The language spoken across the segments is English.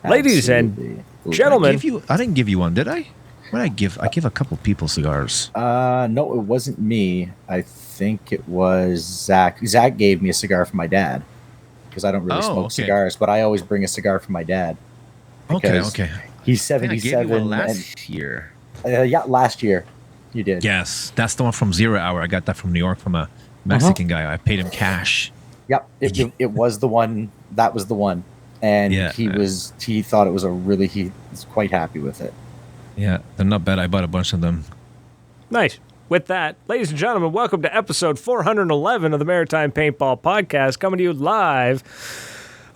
Ladies Absolutely. and gentlemen. I didn't give you one, did I? What did I give? I give a couple people cigars. No, it wasn't me. I think it was Zach. Zach gave me a cigar from my dad because I don't really smoke cigars, but I always bring a cigar from my dad. Okay. He's I gave 77. you one last year. Yeah, last year you did. Yes, that's the one from 0 Hour. I got that from New York from a Mexican guy. I paid him cash. Yep, it was the one. That was the one, and he thought it was he was quite happy with it. Yeah, they're not bad. I bought a bunch of them. Nice. With that, ladies and gentlemen, welcome to episode 411 of the Maritime Paintball Podcast, coming to you live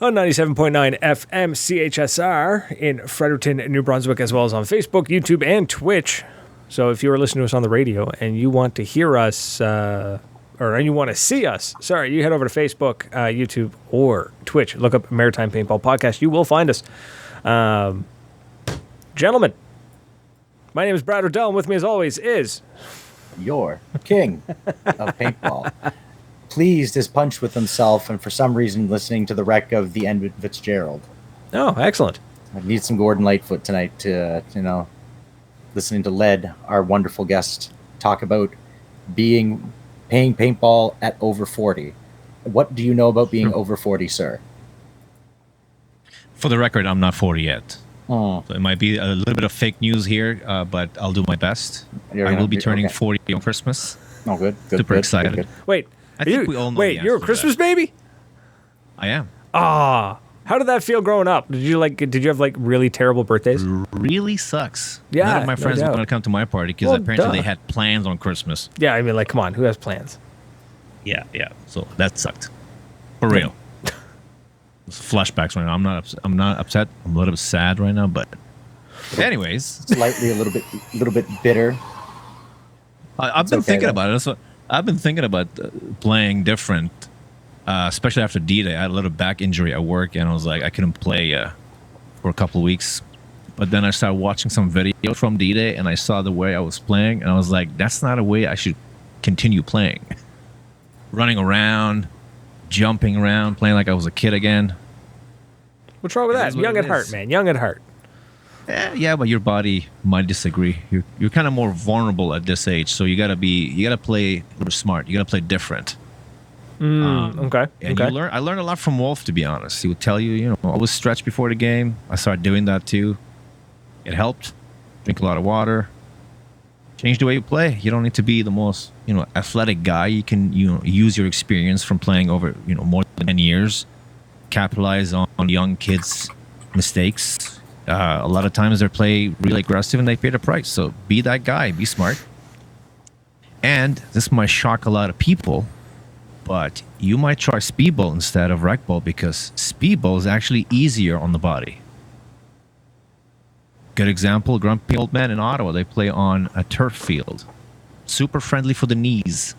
on 97.9 FM CHSR in Fredericton, New Brunswick, as well as on Facebook, YouTube, and Twitch. So if you are listening to us on the radio and you want to hear us, or you want to see us, you head over to Facebook, YouTube, or Twitch. Look up Maritime Paintball Podcast. You will find us. Gentlemen, my name is Brad Riddell, and with me as always is... Your king of paintball. Pleased as punch with himself, and for some reason listening to the wreck of the Edmund Fitzgerald. Oh, excellent. I need some Gordon Lightfoot tonight to, listening to Led, our wonderful guest, talk about paying paintball at over 40. What do you know about being over 40, sir? For the record, I'm not 40 yet. Oh. So it might be a little bit of fake news here, but I'll do my best. I will be turning 40 on Christmas. Oh, good. Super excited. Good. Wait, I think we all know. Wait, you're a Christmas baby? I am. How did that feel growing up? Did you have really terrible birthdays? Really sucks. Yeah, none of my friends no want to come to my party because apparently they had plans on Christmas. Yeah, I mean, come on, who has plans? Yeah. So that sucked. For real. It's flashbacks right now. I'm not upset. I'm a little bit sad right now, but anyways, slightly a little bit bitter. I've been thinking about it. I've been thinking about playing different, especially after D-Day. I had a little back injury at work, and I was like, I couldn't play for a couple of weeks. But then I started watching some videos from D-Day, and I saw the way I was playing, and I was like, that's not a way I should continue playing. Running around, jumping around, playing like I was a kid again. What's wrong with that? Young at heart, man. Young at heart. Yeah, but your body might disagree. You're kind of more vulnerable at this age, so you gotta play a little smart. You gotta play different. Okay. And I learned a lot from Wolf, to be honest. He would tell you, always stretch before the game. I started doing that too. It helped. Drink a lot of water. Change the way you play. You don't need to be the most, athletic guy. You can, use your experience from playing over, more than 10 years. Capitalize on young kids' mistakes. A lot of times they play really aggressive and they pay the price. So be that guy. Be smart. And this might shock a lot of people, but you might try speedball instead of rec ball because speedball is actually easier on the body. Good example, Grumpy Old Man in Ottawa. They play on a turf field. Super friendly for the knees.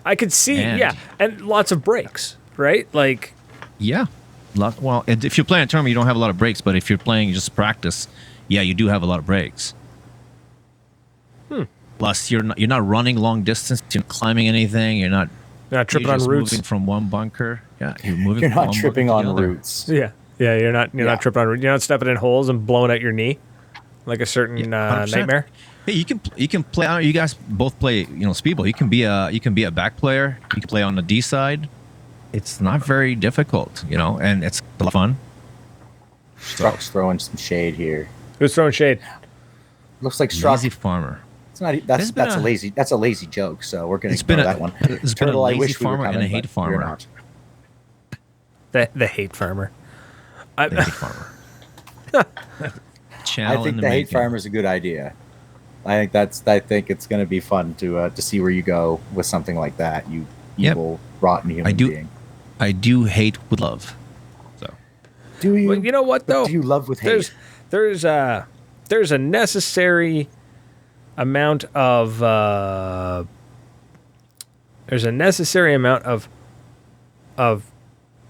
I could see, and lots of breaks, right? Yeah. Well, if you're playing a tournament, you don't have a lot of breaks, but if you're playing just practice, you do have a lot of breaks. Plus, you're not running long distance. You're not climbing anything. You're not tripping on roots. Moving from one bunker. Yeah, you're moving. You're not tripping on roots. Yeah. You're not tripping on roots. You're not stepping in holes and blowing out your knee like a certain nightmare. Hey, you can play. I don't know, you guys both play, speedball. You can be a back player. You can play on the D side. It's not very difficult, and it's a lot of fun. Struck's throwing some shade here. Who's throwing shade? Looks like Struck. Leadfarmer. It's not. That's a lazy joke. So we're going to ignore that one. It's been a lazy farmer and a hate farmer. The hate farmer. The hate farmer. I think the hate farmer is a good idea. I think it's going to be fun to see where you go with something like that. You evil, rotten human being. I do hate with love. So. Do you? Well, you know what though? Do you love with hate? There's a necessary amount of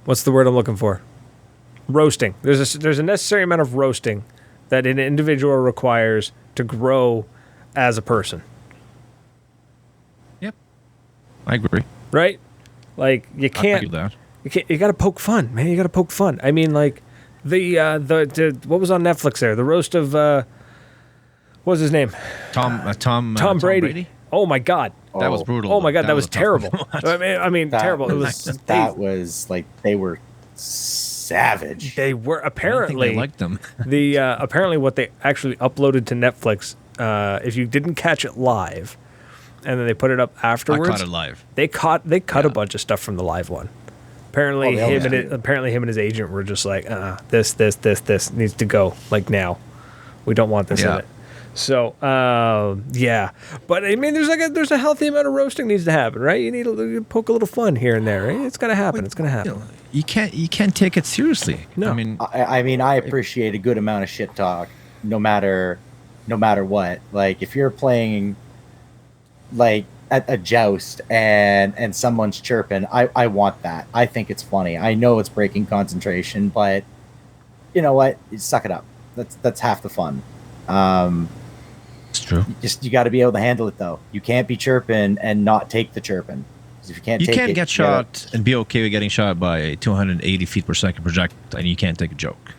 what's the word I'm looking for? Roasting. There's a necessary amount of roasting that an individual requires to grow as a person. Yep. I agree. Right? You can't. I do that. You got to poke fun, man. You got to poke fun. I mean, The what was on Netflix there? The roast of what was his name? Tom Brady. Oh my God. That was brutal. Oh my God, that was a tough terrible. one to watch. I mean, terrible. That was like they were savage. They were I don't apparently think I liked them. apparently what they actually uploaded to Netflix. If you didn't catch it live, and then they put it up afterwards. I caught it live. They cut a bunch of stuff from the live one. Apparently, him and his agent were just like, this needs to go like now. We don't want this in it. So, yeah. But I mean, there's a healthy amount of roasting needs to happen, right? You need to poke a little fun here and there. Right? It's gonna happen. It's gonna happen. You can't take it seriously. No. I mean, I appreciate a good amount of shit talk, no matter what. Like if you're playing, like at a joust and someone's chirping, I want that. I think it's funny. I know it's breaking concentration, but you know what? You suck it up. That's half the fun. It's true. You got to be able to handle it though. You can't be chirping and not take the chirping. If you can't get shot and be okay with getting shot by a 280 feet per second projectile, and you can't take a joke.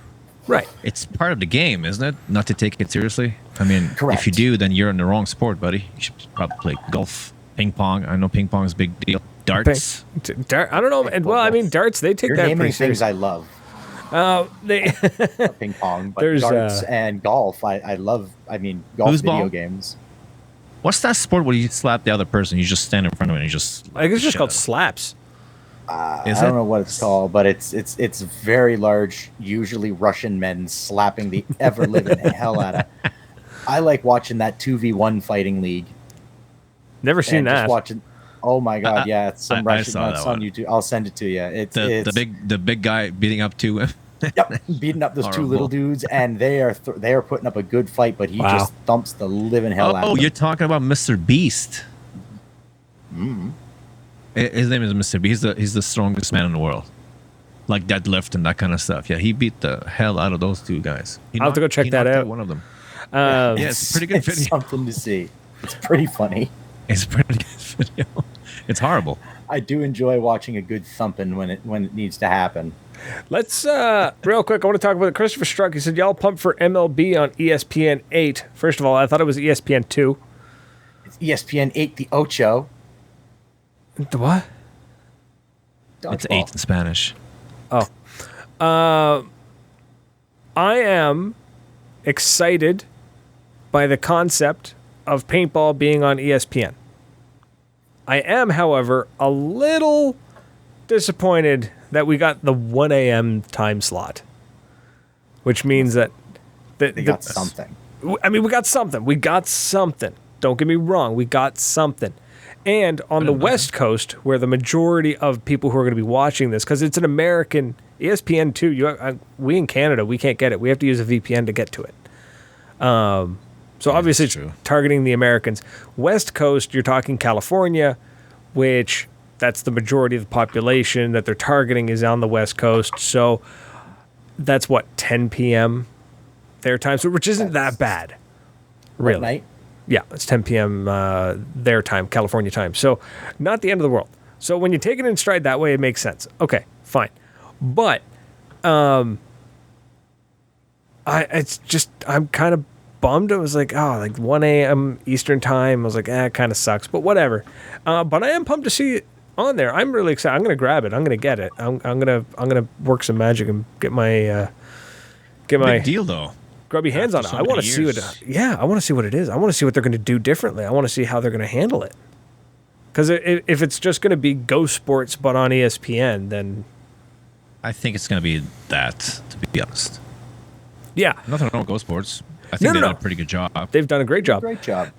Right. It's part of the game, isn't it? Not to take it seriously. I mean, Correct. if you do, then you're in the wrong sport, buddy. You should probably play golf, ping pong. I know ping pong is a big deal. Darts. I don't know. And well, I mean, darts. They take You're that naming pretty things seriously. I love. They Ping pong, but There's, darts and golf. I love. I mean, golf Foosball? video games. What's that sport where you slap the other person? You just stand in front of it and you just. I think it's just shit called out of slaps. I Is don't it? know what it's called, but it's very large. Usually Russian men slapping the ever living hell out of. I like watching that 2v1 fighting league. Never seen and that. Just watching. Oh my God! Yeah, it's some I Russian. saw It's that on one. YouTube. I'll send it to you. It's The big guy beating up two. Yep, beating up those two Horrible. little dudes, and they are putting up a good fight, but he Wow. just thumps the living hell out Oh, of them. you're talking about Mr. Beast. Mm. His name is Mr. Beast. He's the strongest man in the world. Like deadlift and that kind of stuff. Yeah, he beat the hell out of those two guys. I'll have to go check he that knocked out. One of them. Yeah, it's a pretty good It's video. something to see. It's pretty funny. It's a pretty good video. It's horrible. I do enjoy watching a good thumping when it needs to happen. Let's real quick. I want to talk about Christopher Struck. He said, "Y'all pumped for MLB on ESPN 8." First of all, I thought it was ESPN 2. It's ESPN 8, the Ocho. The what? It's Dodgeball. 8 in Spanish. Oh, I am excited by the concept of paintball being on ESPN. I am, however, a little disappointed that we got the 1 a.m. time slot, which means that They got something. I mean, we got something. We got something. Don't get me wrong. We got something. And on the West Coast, where the majority of people who are going to be watching this, because it's an American ESPN 2, we in Canada, we can't get it. We have to use a VPN to get to it. So obviously it's true. targeting the Americans. West Coast, you're talking California, which that's the majority of the population that they're targeting is on the West Coast. So that's what, 10 p.m. their time, so which isn't that bad, really. What night? Yeah, it's 10 p.m. Their time, California time. So not the end of the world. So when you take it in stride that way, it makes sense. Okay, fine. But I'm kind of bummed. I was like, like 1 a.m. Eastern time. I was like, it kind of sucks, but whatever. But I am pumped to see it on there. I'm really excited. I'm gonna grab it. I'm gonna get it. I'm gonna work some magic and get my Big deal, though. grubby hands on it. so I want to many see what. years. Yeah, I want to see what it is. I want to see what they're going to do differently. I want to see how they're going to handle it. Because if it's just going to be Go Sports but on ESPN, then I think it's going to be that, to be honest. yeah, Nothing wrong with Go Sports. I think No, they no. did a pretty good job. they've done a great job. Great job.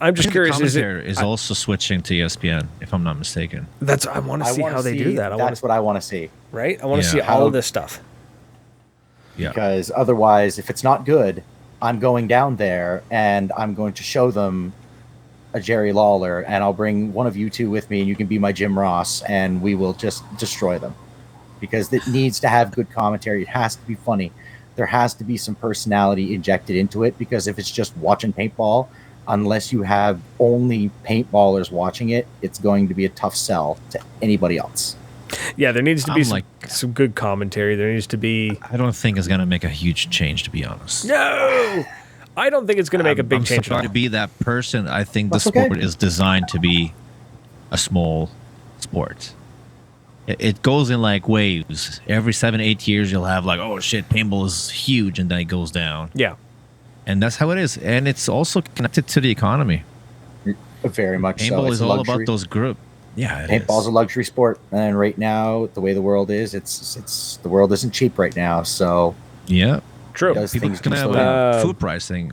I'm just curious. Is Commentary is also switching to ESPN, if I'm not mistaken. That's I want to see wanna how they do that. That's what I want to see. right. I want to Yeah. see all How- of this stuff. Yeah. Because otherwise, if it's not good, I'm going down there and I'm going to show them a Jerry Lawler, and I'll bring one of you two with me, and you can be my Jim Ross, and we will just destroy them. Because it needs to have good commentary. It has to be funny. There has to be some personality injected into it, because if it's just watching paintball, unless you have only paintballers watching it, it's going to be a tough sell to anybody else. Yeah, there needs to be I'm some, like- some good commentary. There needs to be. I don't think it's gonna make a huge change, to be honest. No! I don't think it's going to make a big I'm change at sorry all. to be that person. I think the That's okay. sport is designed to be a small sport. It goes in like waves. Every 7-8 years, you'll have like, oh shit, paintball is huge, and then it goes down. Yeah. And that's how it is. And it's also connected to the economy. Very much so. Paintball It's is a all luxury. about those group. Yeah, it Paintball's is. a luxury sport, and right now, the way the world is, it's the world isn't cheap right now. So Yeah. True. Those People things can do have slow down. food pricing.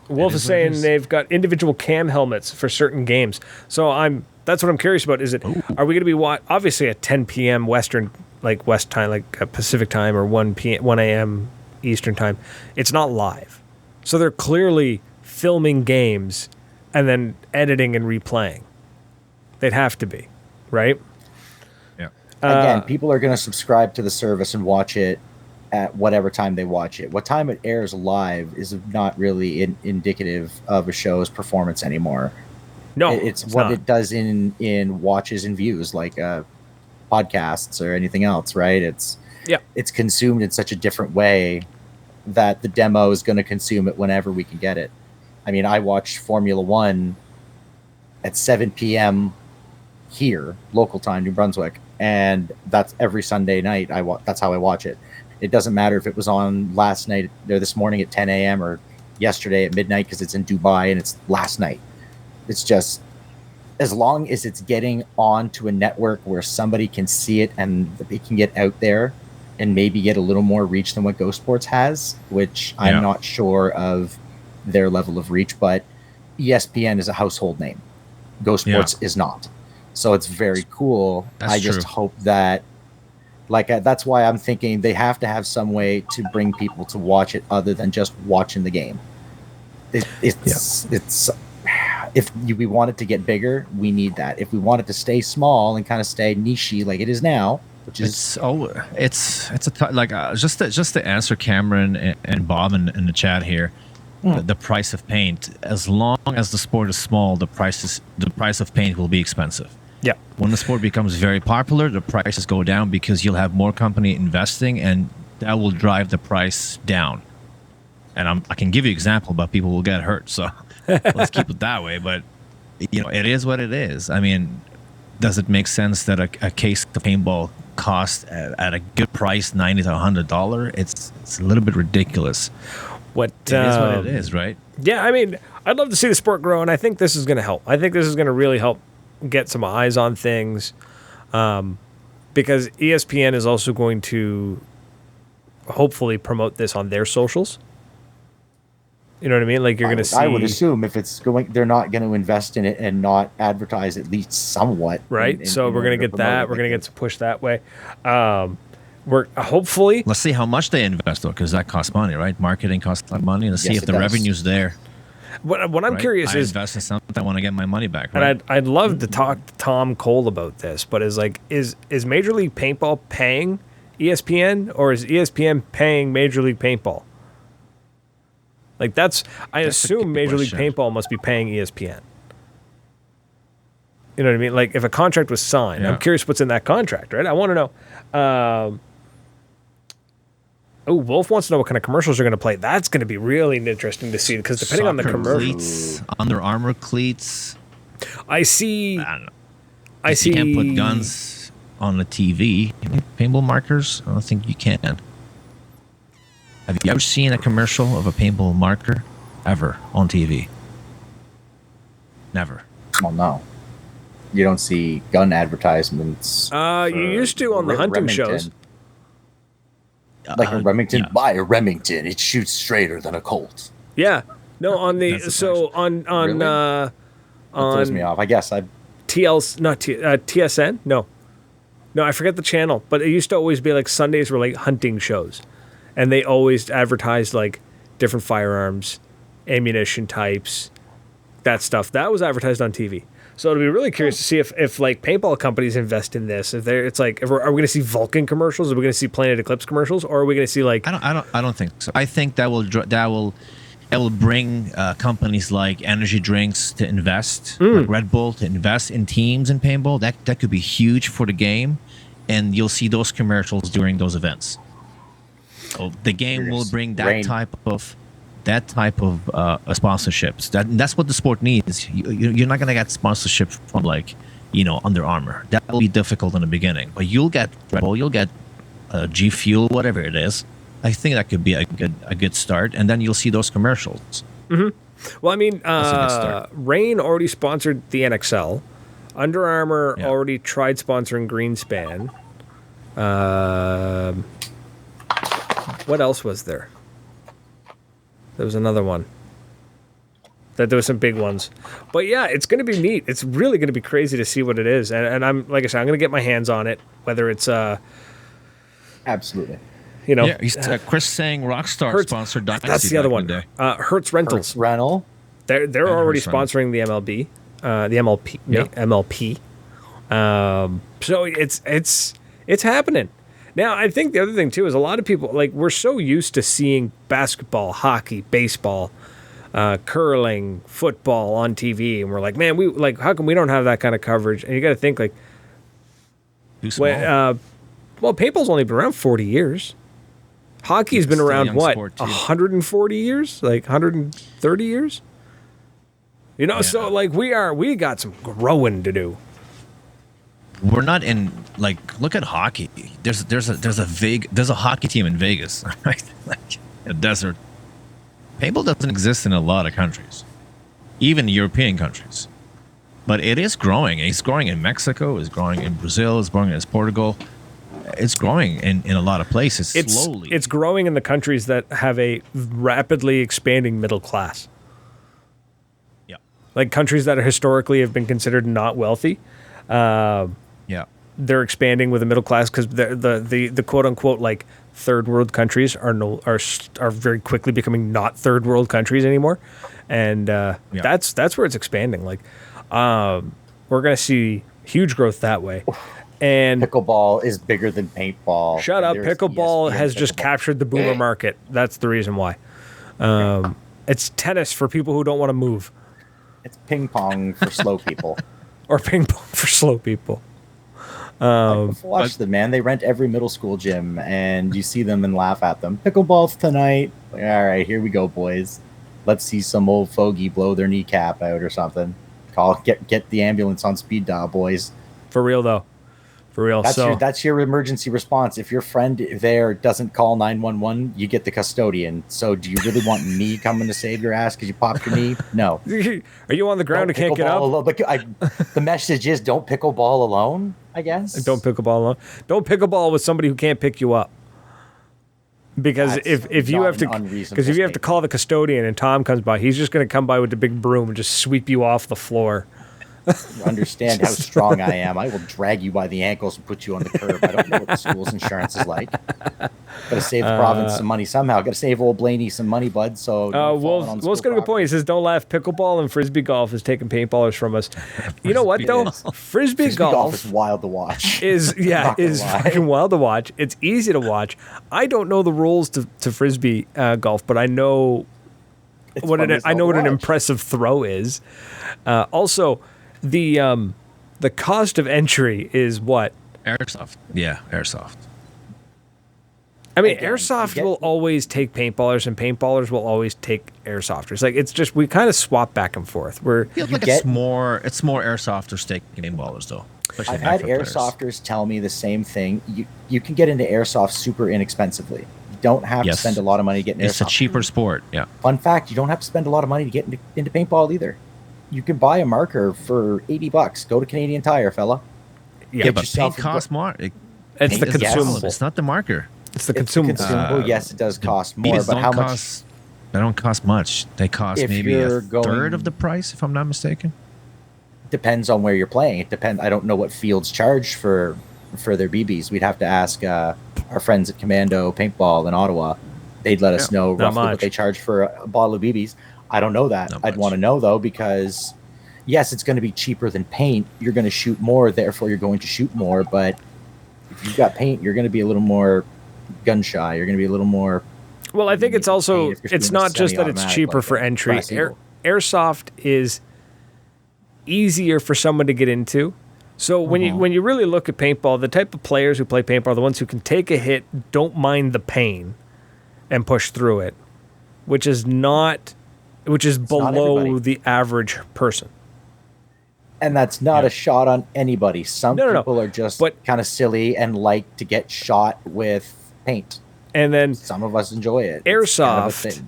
Wolf It is is what it saying is. they've got individual cam helmets for certain games. So that's what I'm curious about. Is it are we going to be obviously at 10 p.m. Western, like West time, like Pacific time, or 1 a.m. Eastern time? It's not live, so they're clearly filming games and then editing and replaying. They'd have to be, right? Yeah. again, people are going to subscribe to the service and watch it at whatever time they watch it. What time it airs live is not really indicative of a show's performance anymore. No, It's what not. it does in watches and views, like podcasts or anything else, right? It's consumed in such a different way that the demo is going to consume it whenever we can get it. I mean, I watch Formula One at 7 p.m. here, local time, New Brunswick, and that's every Sunday night. That's how I watch it. It doesn't matter if it was on last night or this morning at 10 a.m. or yesterday at midnight because it's in Dubai and it's last night. It's just, as long as it's getting onto a network where somebody can see it and they can get out there and maybe get a little more reach than what Go Sports has, which Yeah. I'm not sure of their level of reach, but ESPN is a household name. Go Sports is not. So it's very cool. That's I just true. hope that, that's why I'm thinking they have to have some way to bring people to watch it other than just watching the game. It's if we want it to get bigger, we need that. If we want it to stay small and kind of stay niche-y like it is now, which is Just to answer Cameron and Bob in the chat here, the price of paint. As long as the sport is small, the price of paint will be expensive. Yeah. When the sport becomes very popular, the prices go down because you'll have more company investing, and that will drive the price down. And I can give you an example, but people will get hurt. So let's keep it that way. But it is what it is. I mean, does it make sense that a case of paintball costs at a good price, $90 to $100? It's a little bit ridiculous. What It is what it is, right? Yeah, I mean, I'd love to see the sport grow, and I think this is going to help. I think this is going to really help get some eyes on things, because ESPN is also going to hopefully promote this on their socials. You know what I mean? Like, you're going to see. I would assume if it's going, they're not going to invest in it and not advertise at least somewhat. Right. So we're going to get that. We're going to get some push that way. We're hopefully. Let's see how much they invest, though, because that costs money, right? Marketing costs a lot of money. Let's see Yes, if it the does. revenue's there. What I'm right? curious I is, invest in something, I want to get my money back, right? and I'd love to talk to Tom Cole about this, but is Major League Paintball paying ESPN, or is ESPN paying Major League Paintball? Like, I That's a assume good Major League question. Paintball must be paying ESPN. You know what I mean? Like, if a contract was signed, I'm Yeah. curious what's in that contract, right? I want to know. Wolf wants to know what kind of commercials are going to play. That's going to be really interesting to see, because depending on the Soccer commercial, cleats, Under Armour cleats. I see. I don't know. I see. You can't put guns on the TV. Paintball markers? I don't think you can. Have you ever seen a commercial of a paintball marker ever on TV? Never. Well, no. You don't see gun advertisements. You used to on the hunting Remington. shows. Like a Remington. yeah. Buy a Remington. It shoots straighter than a Colt. Yeah. No, on the That's the so on Really? That throws me off. I guess I. TSN. No, I forget the channel, but it used to always be like Sundays were like hunting shows, and they always advertised like different firearms, ammunition types, that stuff. That was advertised on TV. So it'll be really curious to see if like paintball companies invest in this. Are we going to see Vulcan commercials? Are we going to see Planet Eclipse commercials? Or are we going to see like? I don't think so. I think that will bring companies like energy drinks to invest, like Red Bull to invest in teams in paintball. That could be huge for the game. and you'll see those commercials during those events. So the game will bring that type of sponsorships. That's what the sport needs. You're not gonna get sponsorship from like Under Armour. That will be difficult in the beginning, but you'll get Red Bull, you'll get G Fuel, whatever it is. I think that could be a good start, and then you'll see those commercials. Mm-hmm. Well, I mean, Rain already sponsored the NXL. Under Armour already tried sponsoring Greenspan. What else was there? There was another one. There were some big ones. But yeah, it's going to be neat. It's really going to be crazy to see what it is. And I'm, like I said, I'm going to get my hands on it, whether it's... Absolutely. Chris saying Rockstar sponsored Dynasty. That's the other one. Hertz Rentals. Rental. They're already sponsoring the MLB. The MLP. So it's happening. Now, I think the other thing, too, is a lot of people, like, we're so used to seeing basketball, hockey, baseball, curling, football on TV, and we're like, man, how come we don't have that kind of coverage? And you got to think, like, paintball's only been around 40 years. Hockey's been around, 140 years? Like, 130 years? So, like, we got some growing to do. We're not in, like, look at hockey. There's a hockey team in Vegas, right? Like a desert. Paintball doesn't exist in a lot of countries, even European countries. But it is growing. It's growing in Mexico. It's growing in Brazil. It's growing in Portugal. It's growing in a lot of places slowly. It's growing in the countries that have a rapidly expanding middle class. Yeah. Like countries that are historically have been considered not wealthy. They're expanding with a middle class because the quote unquote like third world countries are very quickly becoming not third world countries anymore, and that's where it's expanding. Like, we're gonna see huge growth that way. And pickleball is bigger than paintball. Shut up! Pickleball has just captured the boomer market. That's the reason why. It's tennis for people who don't want to move. It's ping pong for slow people. Or ping pong for slow people. Watch them, man. They rent every middle school gym, and you see them and laugh at them. Pickleball's tonight. Like, all right, here we go, boys. Let's see some old fogey blow their kneecap out or something. Get the ambulance on speed dial, boys. For real, though. For real. That's your emergency response. If your friend there doesn't call 911, you get the custodian. So do you really want me coming to save your ass because you popped your knee? No. Are you on the ground and can't get up? The message is don't pickleball alone, I guess. Don't pickleball alone. Don't pickleball with somebody who can't pick you up. Because if you have to call the custodian and Tom comes by, he's just going to come by with the big broom and just sweep you off the floor. You understand how strong I am. I will drag you by the ankles and put you on the curb. I don't know what the school's insurance is like. Got to save the province some money somehow. Got to save old Blaney some money, bud. So Will's got a good point. He says, don't laugh. Pickleball and frisbee golf is taking paintballers from us. You know what, though? Frisbee golf is wild to watch. Is fucking wild to watch. It's easy to watch. I don't know the rules to frisbee golf, but I know what an impressive throw is. Also, the cost of entry is what? Airsoft. Yeah, airsoft. I mean, airsoft will always take paintballers, and paintballers will always take airsofters. Like, it's just we kind of swap back and forth. It's more airsofters taking paintballers though. I've had airsofters tell me the same thing. You can get into airsoft super inexpensively. You don't have to spend a lot of money getting airsoft. It's a cheaper sport. Yeah. Fun fact: you don't have to spend a lot of money to get into paintball either. You can buy a marker for $80. Go to Canadian Tire, fella. Yeah, but paint costs more. It's the consumable. It's not the marker. It's the consumable. Yes, it does cost more, but how much? They don't cost much. They cost maybe a third of the price, if I'm not mistaken. Depends on where you're playing. It depends. I don't know what fields charge for their BBs. We'd have to ask our friends at Commando Paintball in Ottawa. They'd let us know roughly what they charge for a bottle of BBs. I don't know that. I'd want to know, though, because, yes, it's going to be cheaper than paint. You're going to shoot more, therefore you're going to shoot more. But if you've got paint, you're going to be a little more gun shy. You're going to be a little more... Well, I think it's also... It's not just that it's cheaper for entry. Airsoft is easier for someone to get into. So when you really look at paintball, the type of players who play paintball are the ones who can take a hit, don't mind the pain, and push through it, which is below the average person. And that's not a shot on anybody. Some people are just kind of silly and like to get shot with paint. And then some of us enjoy it. Airsoft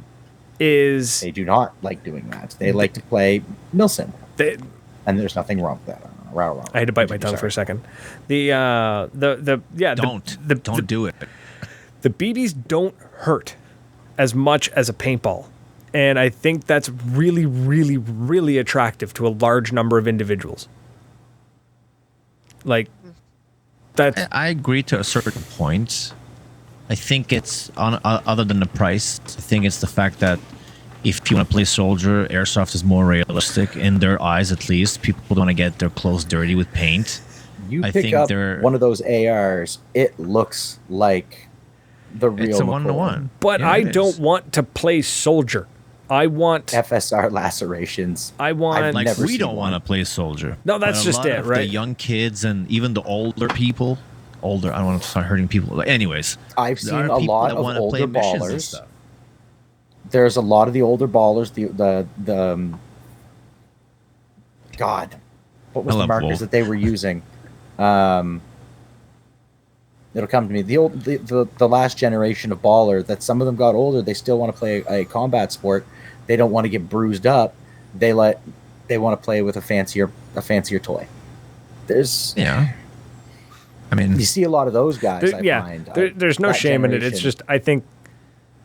is... They do not like doing that. They like to play Milsim. And there's nothing wrong with that. I had to bite my tongue for a second. Don't do it. The BBs don't hurt as much as a paintball. And I think that's really, really, really attractive to a large number of individuals. Like, that. I agree to a certain point. I think it's, other than the price, I think it's the fact that if you want to play soldier, airsoft is more realistic in their eyes, at least. People don't want to get their clothes dirty with paint. You pick up one of those ARs, it looks like the real. It's a 1-to-1. But yeah, I don't want to play soldier. I want FSR lacerations. I want. Like, we don't want to play soldier. No, that's just it, right? The young kids and even the older people. I don't want to start hurting people. Anyways, I've seen a lot of older ballers. There's a lot of the older ballers. The God, what was the markers that they were using? It'll come to me. The last generation of baller, that some of them got older, they still want to play a combat sport. They don't want to get bruised up. They want to play with a fancier toy. I mean, you see a lot of those guys. There's no shame in it. It's just I think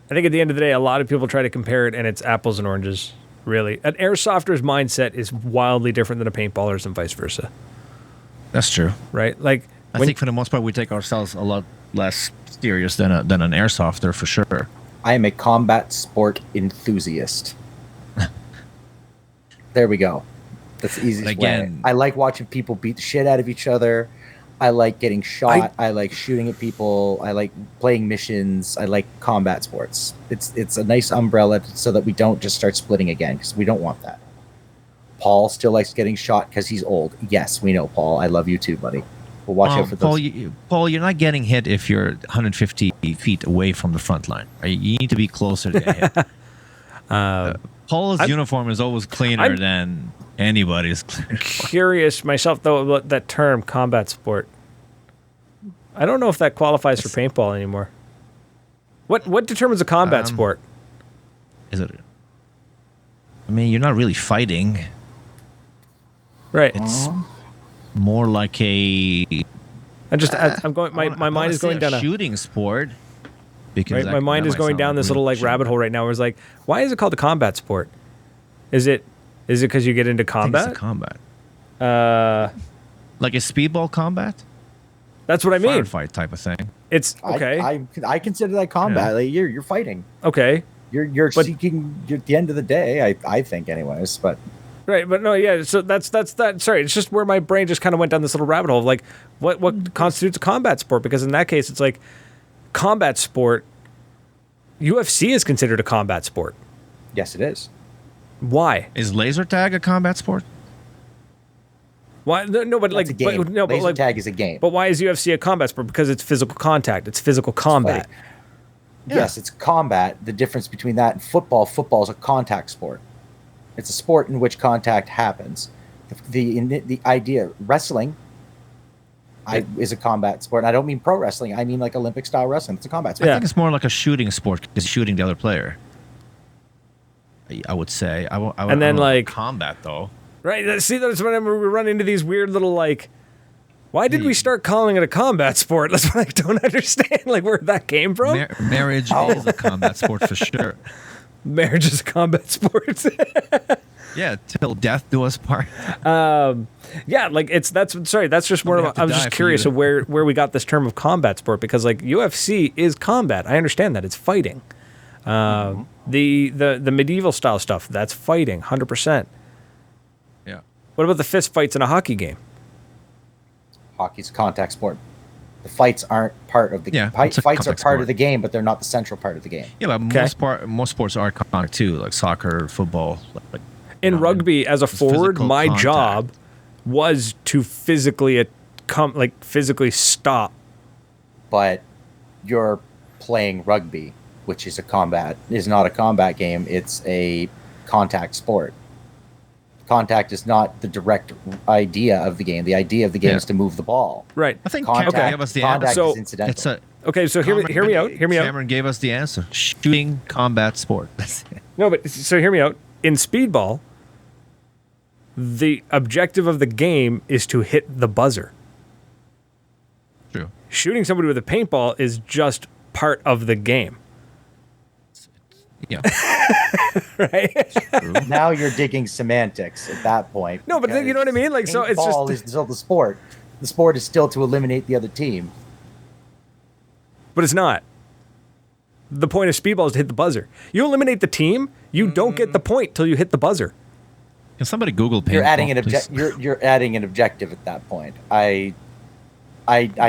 at the end of the day, a lot of people try to compare it, and it's apples and oranges. Really, an airsofter's mindset is wildly different than a paintballer's, and vice versa. That's true, right? Like, I think for the most part, we take ourselves a lot less serious than an airsofter, for sure. I am a combat sport enthusiast. There we go. That's the easiest way. I like watching people beat the shit out of each other. I like getting shot. I like shooting at people. I like playing missions. I like combat sports. It's a nice umbrella so that we don't just start splitting again, because we don't want that. Paul still likes getting shot because he's old. Yes, we know, Paul. I love you too, buddy. But watch out for those. Paul, you're not getting hit if you're 150 feet away from the front line. You need to be closer to get hit. Paul's uniform is always cleaner than anybody's. Curious myself, though, about that term, combat sport. I don't know if that qualifies for paintball anymore. What determines a combat sport? Is it? I mean, you're not really fighting. Right. It's more like a... My mind is going down a shooting sport. Because my mind is going down this little rabbit hole right now. Where it's like, why is it called a combat sport? Is it because you get into combat? I think it's a combat. Like a speedball combat? That's what I mean. Firefight type of thing. It's okay. I consider that combat. Like, you're fighting. Okay. You're seeking at the end of the day. I think, anyways. But right, but no, yeah. So that's that. Sorry, it's just where my brain just kind of went down this little rabbit hole of like, what constitutes a combat sport? Because in that case, it's like combat sport. UFC is considered a combat sport. Yes, it is. Why is laser tag a combat sport? Why? No, but that's like, laser tag is a game. But why is UFC a combat sport? Because it's physical contact. It's physical combat. Yes, it's combat. The difference between that and football is a contact sport. It's a sport in which contact happens. The idea, wrestling is a combat sport. And I don't mean pro wrestling. I mean like Olympic style wrestling. It's a combat sport. I think it's more like a shooting sport because shooting the other player. I would say. And then like combat though. Right. See, that's whenever we run into these weird little like. Why did we start calling it a combat sport? That's what I don't understand. Like where that came from. Marriage is a combat sport for sure. Marriage is a combat sport. Yeah, till death do us part. Yeah, like that's just where I was just curious of where we got this term of combat sport, because like UFC is combat. I understand that it's fighting. The medieval style stuff, that's fighting 100%. Yeah. What about the fist fights in a hockey game? Hockey's a contact sport. The fights aren't part of the game. Fights are part of the game, but they're not the central part of the game. Yeah, but most sports are contact too, like soccer, football. In rugby, as a forward, my job was to physically physically stop. But you're playing rugby, which is not a combat game. It's a contact sport. Contact is not the direct idea of the game. The idea of the game is to move the ball. Right. I think Contact, Cameron gave us the answer. contact So- is incidental. It's a Okay, so hear me out. Hear me out. Cameron gave us the answer. Shooting combat sport. That's it. No, but so hear me out. In speedball, the objective of the game is to hit the buzzer. True. Shooting somebody with a paintball is just part of the game, Yeah. right? Now you're digging semantics at that point. No, but you know what I mean? Like, so it's paintball just, is still the sport. The sport is still to eliminate the other team. but it's not. The point of speedball is to hit the buzzer. You eliminate the team, you don't get the point till you hit the buzzer. Can somebody Google paintball? You're adding please? you're adding an objective at that point. I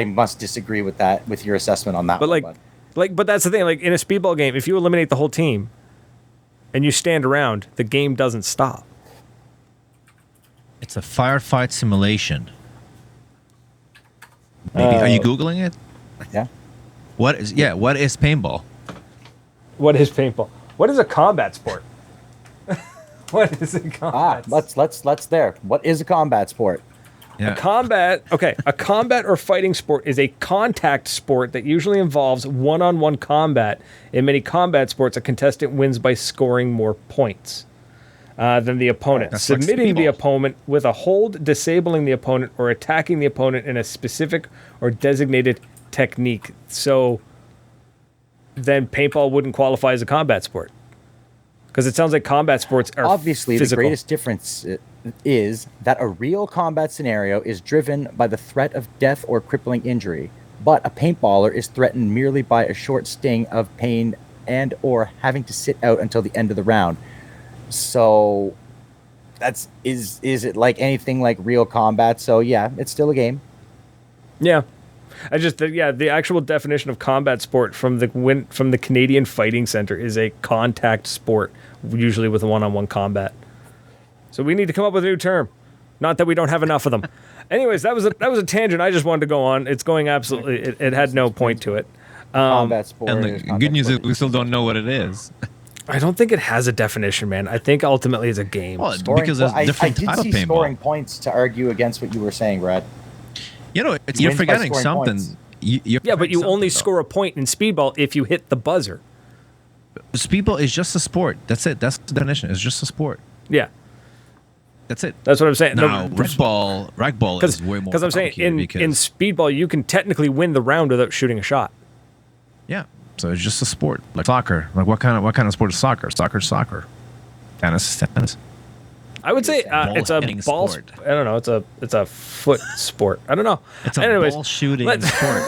must disagree with that, with your assessment on that. But one, but that's the thing. Like in a speedball game, if you eliminate the whole team and you stand around, the game doesn't stop. It's a firefight simulation. Maybe, are you Googling it? yeah. What is paintball? What is paintball? What is a combat sport? What is a combat? Let's there. What is a combat sport? Yeah. A combat or fighting sport is a contact sport that usually involves one-on-one combat. In many combat sports, a contestant wins by scoring more points than the opponent, That's like submitting the speedball. opponent with a hold, disabling the opponent, or attacking the opponent in a specific or designated technique. So then paintball wouldn't qualify as a combat sport. Because it sounds like combat sports are Obviously, physical. the greatest difference is that a real combat scenario is driven by the threat of death or crippling injury, but a paintballer is threatened merely by a short sting of pain and or having to sit out until the end of the round. So is it like anything like real combat? So yeah, it's still a game. Yeah. The actual definition of combat sport from the Canadian Fighting Center is a contact sport, usually with one-on-one combat. So we need to come up with a new term. Not that we don't have enough of them. Anyways, that was a tangent I just wanted to go on. It's going absolutely. It had no point to it. Combat sport. And the is contact good news is sport. we still don't know what it is. I don't think it has a definition, man. I think ultimately it's a game. Well, Scoring because there's I different did type of see paintball. scoring points to argue against what you were saying, Brad. You know, you're wins by forgetting scoring something. points. You're Yeah, but you forgetting only something, score a point in speedball if you hit the buzzer. though. Speedball is just a sport. That's it. That's the definition. It's just a sport. Yeah, That's it. that's what I'm saying. Now, ragdoll is way more. Because I'm saying in complicated speedball you can technically win the round without shooting a shot. yeah, so it's just a sport like soccer. Like what kind of sport is soccer? Soccer is soccer. Tennis is tennis. I would say it's a hitting ball. sport. I don't know. It's a foot sport. I don't know. It's a Anyways, ball shooting let's- sport.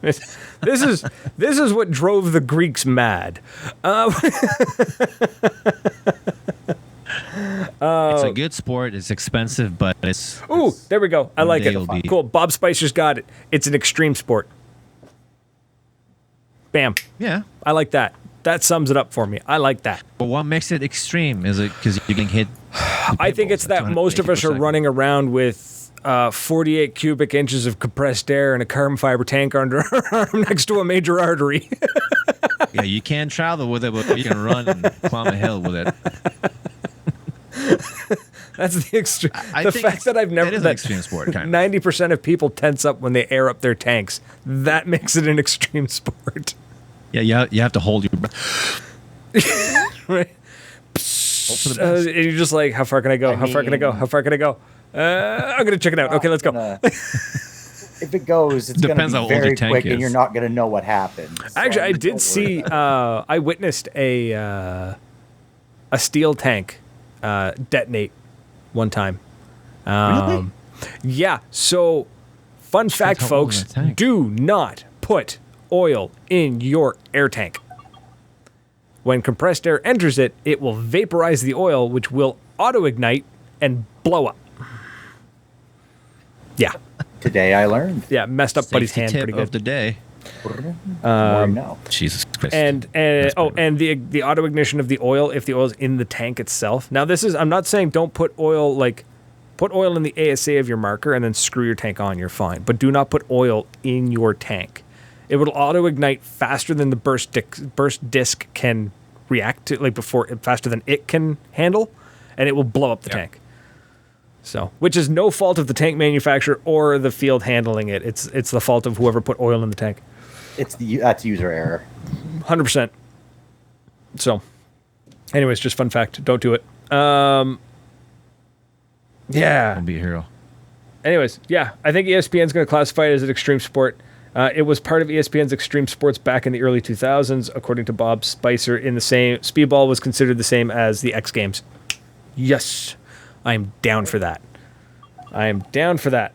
this is what drove the Greeks mad. It's a good sport. It's expensive, but it's. Ooh, there we go. I like One it. day it'll be- Cool. Bob Spicer's got it. It's an extreme sport. Bam. Yeah. I like that. That sums it up for me. I like that. But what makes it extreme? Is it because you're getting hit? I think it's that most of us are running around with 48 cubic inches of compressed air and a carbon fiber tank under our arm next to a major artery. Yeah, you can't travel with it, but you can run and climb a hill with it. That's the extreme. I The think fact that I've never it is an extreme sport, kind of. 90% of people tense up when they air up their tanks. That makes it an extreme sport. Yeah, you have to hold your breath. Right? for the best. And you're just like, how far can I go? How far can I go? How far can I go? I'm going to check it out. Okay, let's go. If it goes, it's going Depends to how be old your very tank quick, and is. you're not going to know what happened. Actually, I don't did worry. see. I witnessed a steel tank detonate one time. Really? Yeah. So, fun fact, how old folks: that tank. do not put oil in your air tank. When compressed air enters it, it will vaporize the oil, which will auto ignite and blow up. Yeah. Today I learned. Yeah. Messed up buddy's Safety hand tip pretty of good. the day. No. Jesus Christ. And That's pretty the auto ignition of the oil if the oil's in the tank itself. Now this is I'm not saying don't put oil like Put oil in the ASA of your marker and then screw your tank on. You're fine. But do not put oil in your tank. It will auto-ignite faster than the burst disc can react to, like faster than it can handle, and it will blow up the tank. So, which is no fault of the tank manufacturer or the field handling it. It's the fault of whoever put oil in the tank. That's user error. 100%. So, anyways, just fun fact. Don't do it. Yeah. Don't be a hero. Anyways, yeah, I think ESPN's going to classify it as an extreme sport. It was part of ESPN's extreme sports back in the early 2000s, according to Bob Spicer. In the same, Speedball was considered the same as the X Games. Yes, I'm down for that. I am down for that.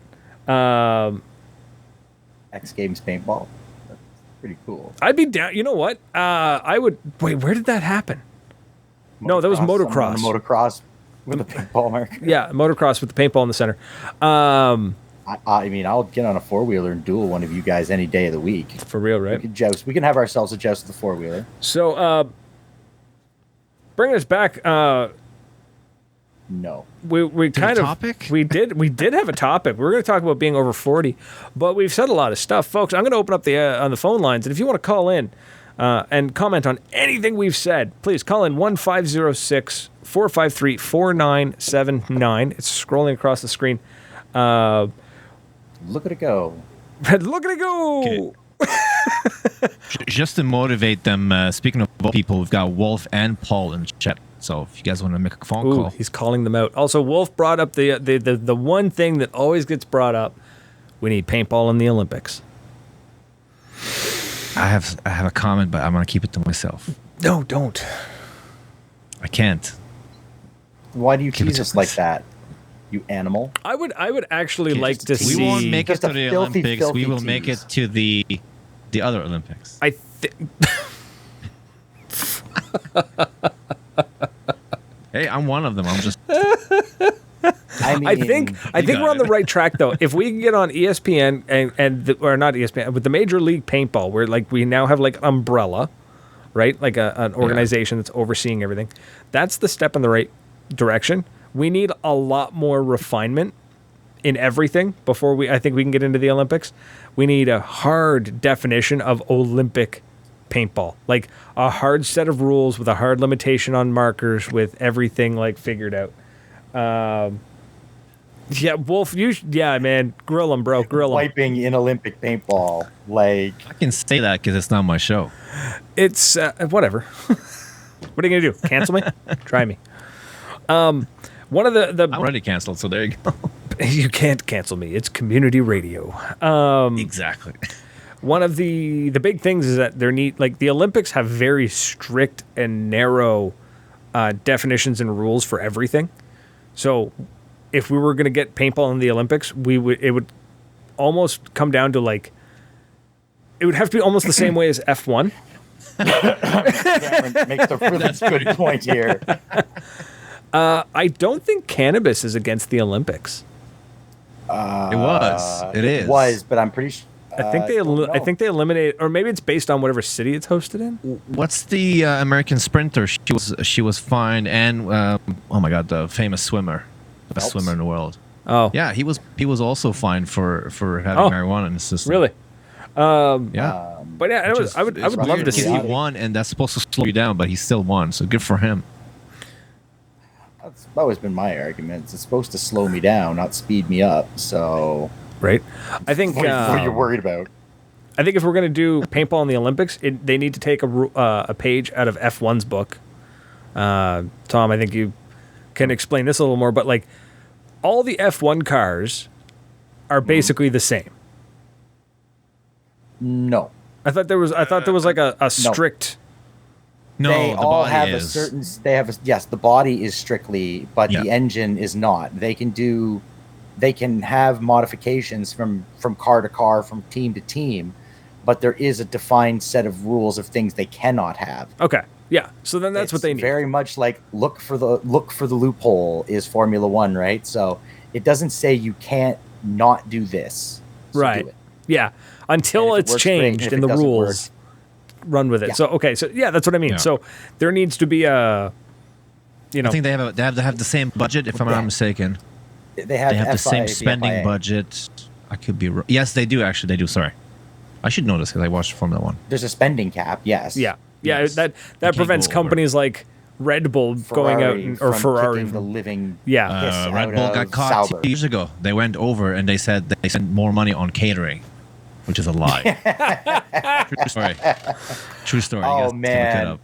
X Games paintball. That's pretty cool. I'd be down. You know what? I would. Wait, where did that happen? No, that was motocross. Motocross with a paintball marker. Yeah, motocross with the paintball in the center. I mean, I'll get on a 4-wheeler and duel one of you guys any day of the week. For real, right? We can joust. We can have ourselves a joust with the 4-wheeler. So, bringing us back. No. We kind of topic? we did have a topic. We were going to talk about being over 40, but we've said a lot of stuff, folks. I'm going to open up the on the phone lines, and if you want to call in and comment on anything we've said, please call in 1-506-453-4979. It's scrolling across the screen. Look at it go. Look at it go. Okay. Just to motivate them, speaking of people, we've got Wolf and Paul in chat. So if you guys want to make a phone call. He's calling them out. Also, Wolf brought up the one thing that always gets brought up. We need paintball in the Olympics. I have a comment, but I'm going to keep it to myself. No, don't. I can't. Why do you Keep it tease to us like myself. that? You animal. I would actually like to just- see. We won't make it Just to a the filthy, Olympics. filthy We will make it tease. to the other Olympics. I think. Hey, I'm one of them. I'm just. I mean, I think we're on the right track though. If we can get on ESPN or not ESPN, with the Major League Paintball, where like we now have like an umbrella, right? Like an organization that's overseeing everything. That's the step in the right direction. We need a lot more refinement in everything before I think we can get into the Olympics. We need a hard definition of Olympic paintball, like a hard set of rules with a hard limitation on markers, with everything like figured out. Yeah, Wolf, man, grill him, bro, grill him. wiping in Olympic paintball. Like, I can say that because it's not my show. It's whatever. What are you gonna do? Cancel me? Try me. One of the I'm already canceled, so there you go. you can't cancel me. It's community radio. Exactly. One of the big things is that the Olympics have very strict and narrow definitions and rules for everything. So if we were going to get paintball in the Olympics, it would almost come down to like, it would have to be almost the same way as F1. Cameron makes a really good point here. I don't think cannabis is against the Olympics. It was. It is. It was, but I'm pretty sure. I think they eliminated, or maybe it's based on whatever city it's hosted in. What's the American sprinter? She was fined, and oh my God, the famous swimmer, the best Phelps? swimmer in the world. Oh, Yeah, he was also fined for having marijuana in his system. really? Yeah. But yeah, I would love to Because see. he won, and that's supposed to slow you down, but he still won. So good for him. That's always been my argument. It's supposed to slow me down, not speed me up. So, Right? I think what are you worried about? I think if we're going to do paintball in the Olympics, they need to take a page out of F1's book. Tom, I think you can explain this a little more, but like all the F1 cars are basically the same. No. I thought there was like a strict. No, They the all body have is. a certain. They have yes, the body is strictly, but Yeah. the engine is not. They can have modifications from car to car, from team to team, but there is a defined set of rules of things they cannot have. Okay, yeah. So then that's what It's they need. Very much like look for the loophole is Formula One, right? So it doesn't say you can't not do this. So Right. do it. Yeah, until And if it it's works, great. changed If in it the doesn't rules, run with it. Yeah. So okay, so yeah, that's what I mean. Yeah. So there needs to be a, I think they have the same budget, if I'm Yeah. not mistaken. They have, They have the same FIA. spending budget. I could be wrong. Yes, they do. Actually, they do. Sorry, I should know this because I watched Formula One. There's a spending cap. Yes. Yeah. Yes. That can't prevents go over. companies like Red Bull going out or from Ferrari. kicking the living Yeah. piss Red out Bull of got caught Sauber. 2 years ago. They went over and they said they spent more money on catering, which is a lie. True story. True story. You Oh guys can look it man, up.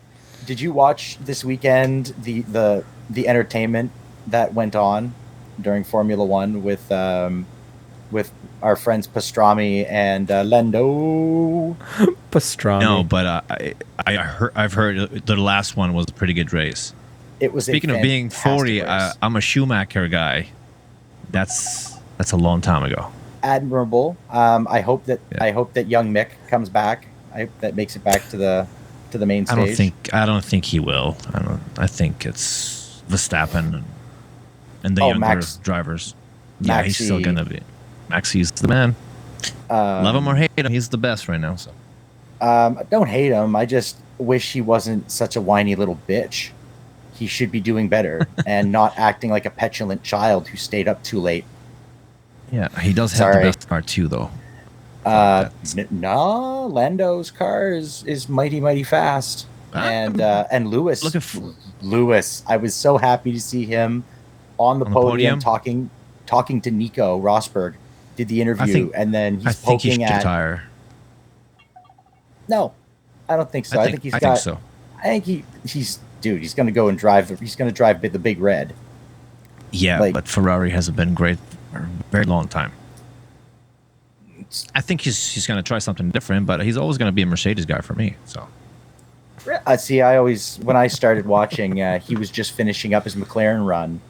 did you watch this weekend the entertainment that went on during Formula One with our friends Pastrami and Lando? Pastrami. No, but I've heard the last one was a pretty good race. It was Speaking a of being fantastic 40, race. I'm a Schumacher guy. That's a long time ago. Admirable. I hope that Yeah. young Mick comes back. I hope that makes it back to the main stage. I don't think he will. I think it's Verstappen and the Oh, younger Max- drivers. Yeah, he's still Maxi. gonna be. Maxi's the man. Love him or hate him, he's the best right now. So I don't hate him. I just wish he wasn't such a whiny little bitch. He should be doing better and not acting like a petulant child who stayed up too late. yeah, he does have Sorry. the best car too, though. No, Lando's car is mighty fast, and Lewis. Look at Lewis. I was so happy to see him on the podium talking to Nico Rosberg. Did the interview, and then I he's think he poking should at. retire. No, I don't think so. I think he's got. think so. I think he's He's going to go and drive. He's going to drive the big red. Yeah, Like- but Ferrari hasn't been great for a very long time. I think he's going to try something different, but he's always going to be a Mercedes guy for me. So See, when I started watching, he was just finishing up his McLaren run,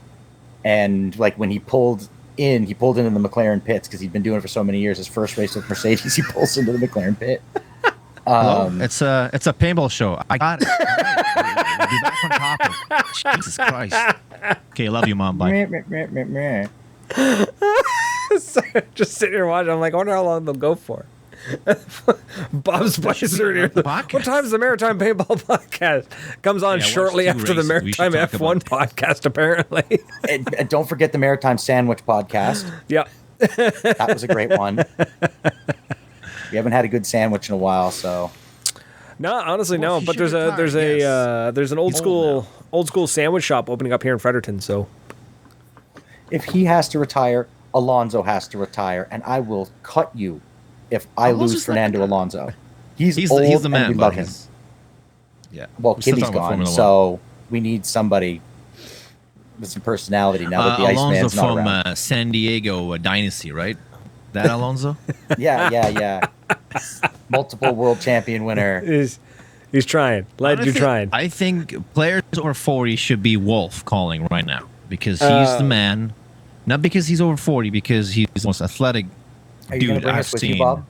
and like when he pulled into the McLaren pits because he'd been doing it for so many years. His first race with Mercedes, he pulls into the McLaren pit. Hello? It's a paintball show. I got it. All right. We'll be back on topic. Jesus Christ. Okay, love you, Mom. Bye. Just sitting here watching. I'm like, I wonder how long they'll go for. Bob's Spicer here. podcast. What time's the Maritime Paintball podcast? Comes on Yeah, watch shortly 2 after the races. We should Maritime talk F1 about podcast, apparently. And don't forget the Maritime Sandwich podcast. Yeah. That was a great one. We haven't had a good sandwich in a while, so No, honestly, Well, no. she But should retire, there's an old school sandwich shop opening up here in Fredericton. So if he has to retire, Alonso has to retire, and I will cut you if I Alonso's lose like Fernando a- Alonso. He's He's old the man, and we but love him. Yeah. Well, We're still Kitty's talking about gone, Formula One. so we need somebody with some personality now that the Alonso Iceman's not from around. San Diego Dynasty, right? That Alonso? Yeah. Multiple world champion winner. he's trying. Lad, you're trying. I think players over 40 should be Wolf calling right now because he's the man. Not because he's over 40, because he's the most athletic Are you going to dude bring I've us with you, seen Bob?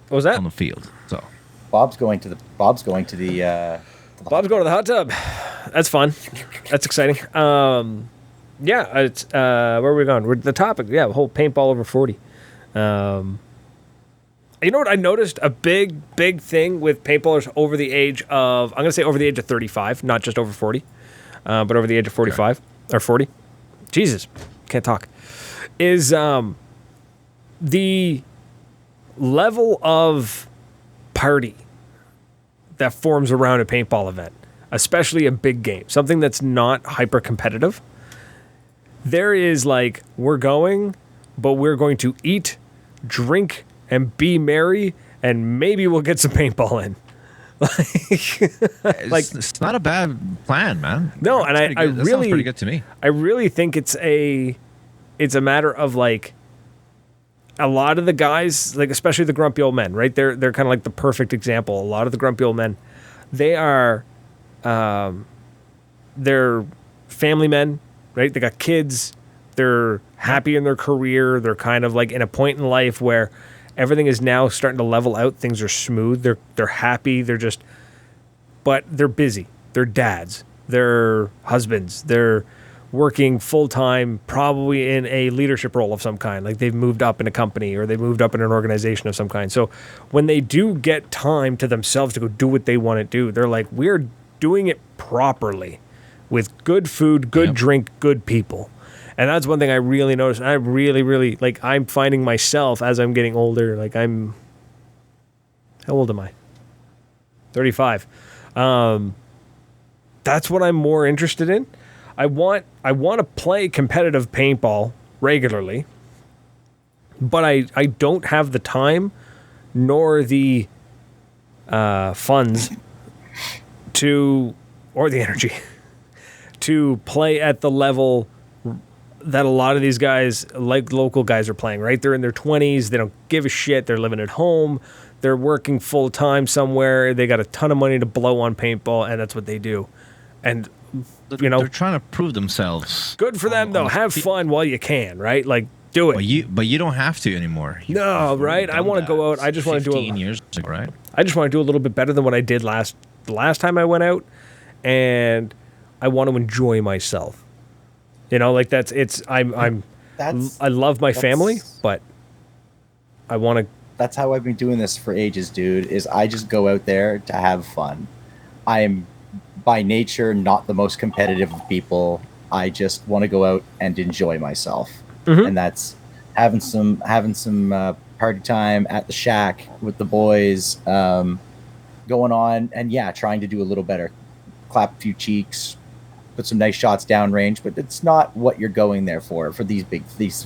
What was that? on the field. So Bob's going to the Bob's going to the hot tub. That's fun. That's exciting. Yeah, it's where are we going? We're the topic. Yeah, the whole paintball over 40. You know what I noticed? A big thing with paintballers over the age of, I'm going to say over the age of 35, not just over 40, but over the age of 45 or 40. Jesus, can't talk. Is the level of party that forms around a paintball event, especially a big game, something that's not hyper competitive. There is like, we're going, but we're going to eat, drink, and be merry, and maybe we'll get some paintball in. it's not a bad plan, man. No, and That's pretty I good. That sounds really, pretty good to me. I really think it's a matter of like a lot of the guys, like especially the grumpy old men, right? They're kind of like the perfect example. A lot of the grumpy old men, they are, they're family men, right? They got kids. They're happy in their career. They're kind of like in a point in life where everything is now starting to level out. Things are smooth. They're happy. But they're busy. They're dads. They're husbands. They're working full time, probably in a leadership role of some kind. Like they've moved up in a company or they've moved up in an organization of some kind. So when they do get time to themselves to go do what they want to do, they're like, we're doing it properly with good food, good drink, good people. And that's one thing I really noticed. I really, really, like, I'm finding myself as I'm getting older. Like, how old am I? 35. That's what I'm more interested in. I want to play competitive paintball regularly, but I don't have the time nor the funds or the energy to play at the level that a lot of these guys, like local guys, are playing, right? They're in their 20s. They don't give a shit. They're living at home. They're working full time somewhere. They got a ton of money to blow on paintball, and that's what they do. And, they're trying to prove themselves. Good for them, though. Have fun while you can, right? Like, do it. But you don't have to anymore. No, right? I want to go out. I just want to do 15 years ago, right? I just want to do a little bit better than what I did the last time I went out, and I want to enjoy myself. Like I love my family, but I want to. That's how I've been doing this for ages, dude. Is I just go out there to have fun. I am by nature not the most competitive of people. I just want to go out and enjoy myself, and that's having some party time at the shack with the boys, going on, and trying to do a little better, clap a few cheeks, put some nice shots downrange. But it's not what you're going there for these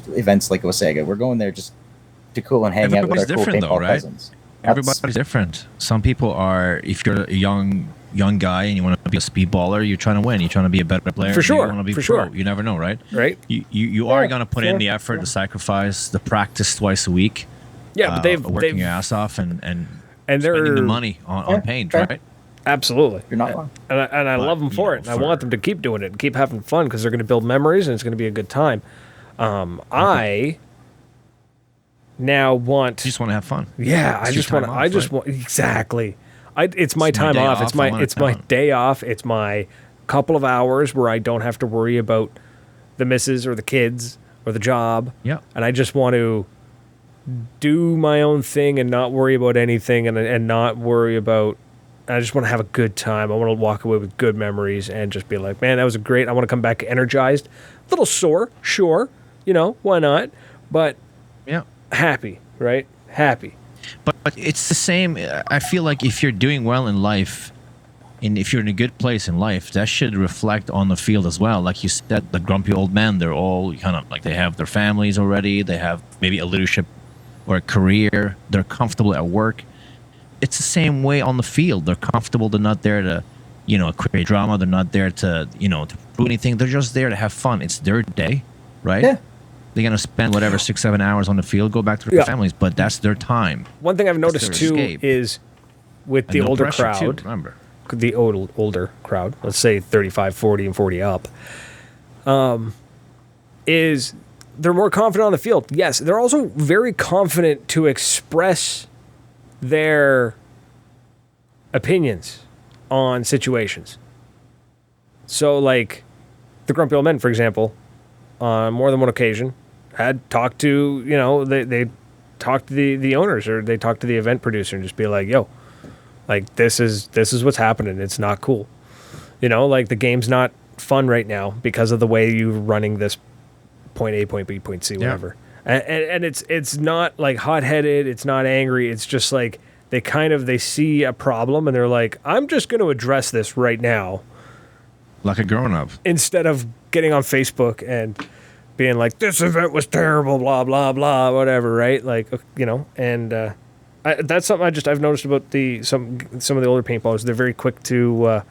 events like Osega. We're going there just to cool and hang out with our cool paintball cousins. Everybody's different. Some people are, if you're a young guy and you want to be a speedballer, you're trying to win. You're trying to be a better player. For sure. You want to be for pro. Sure. You never know, right? Right. You are going to put in the effort, the sacrifice, the practice twice a week. Yeah, but they've working your ass off and they're spending the money on paint, right? Absolutely. You're not wrong. And I love them for it. And I want them to keep doing it and keep having fun because they're going to build memories and it's going to be a good time. I now want. You just want to have fun. Yeah, I just want. Exactly. It's my time off. It's my day off. It's my couple of hours where I don't have to worry about the missus or the kids or the job. Yeah. And I just want to do my own thing and not worry about anything and not worry about. I just want to have a good time. I want to walk away with good memories and just be like, man, that was great. I want to come back energized, a little sore, sure, why not? But happy, right? Happy. But it's the same. I feel like if you're doing well in life, and if you're in a good place in life, that should reflect on the field as well. Like you said, the grumpy old men, they're all kind of like they have their families already. They have maybe a leadership or a career. They're comfortable at work. It's the same way on the field. They're comfortable. They're not there to, create drama. They're not there to, to prove anything. They're just there to have fun. It's their day, right? Yeah. They're going to spend whatever 6-7 hours on the field, go back to their families, but that's their time. One thing I've noticed too is with the older crowd, too, remember. The older crowd, let's say 35, 40, and 40 up, is they're more confident on the field. Yes, they're also very confident to express their opinions on situations. So, like, the Grumpy Old Men, for example, on more than one occasion, had talked to, they talked to the owners or they talked to the event producer and just be like, yo, like, this is what's happening. It's not cool. Like, the game's not fun right now because of the way you're running this point A, point B, point C, whatever. And it's not like hot-headed. It's not angry. It's just like they see a problem and they're like, I'm just going to address this right now. Like a grown-up. Instead of getting on Facebook and being like, this event was terrible, blah, blah, blah, whatever, right? Like, and that's something I've noticed about some of the older paintballers. They're very quick to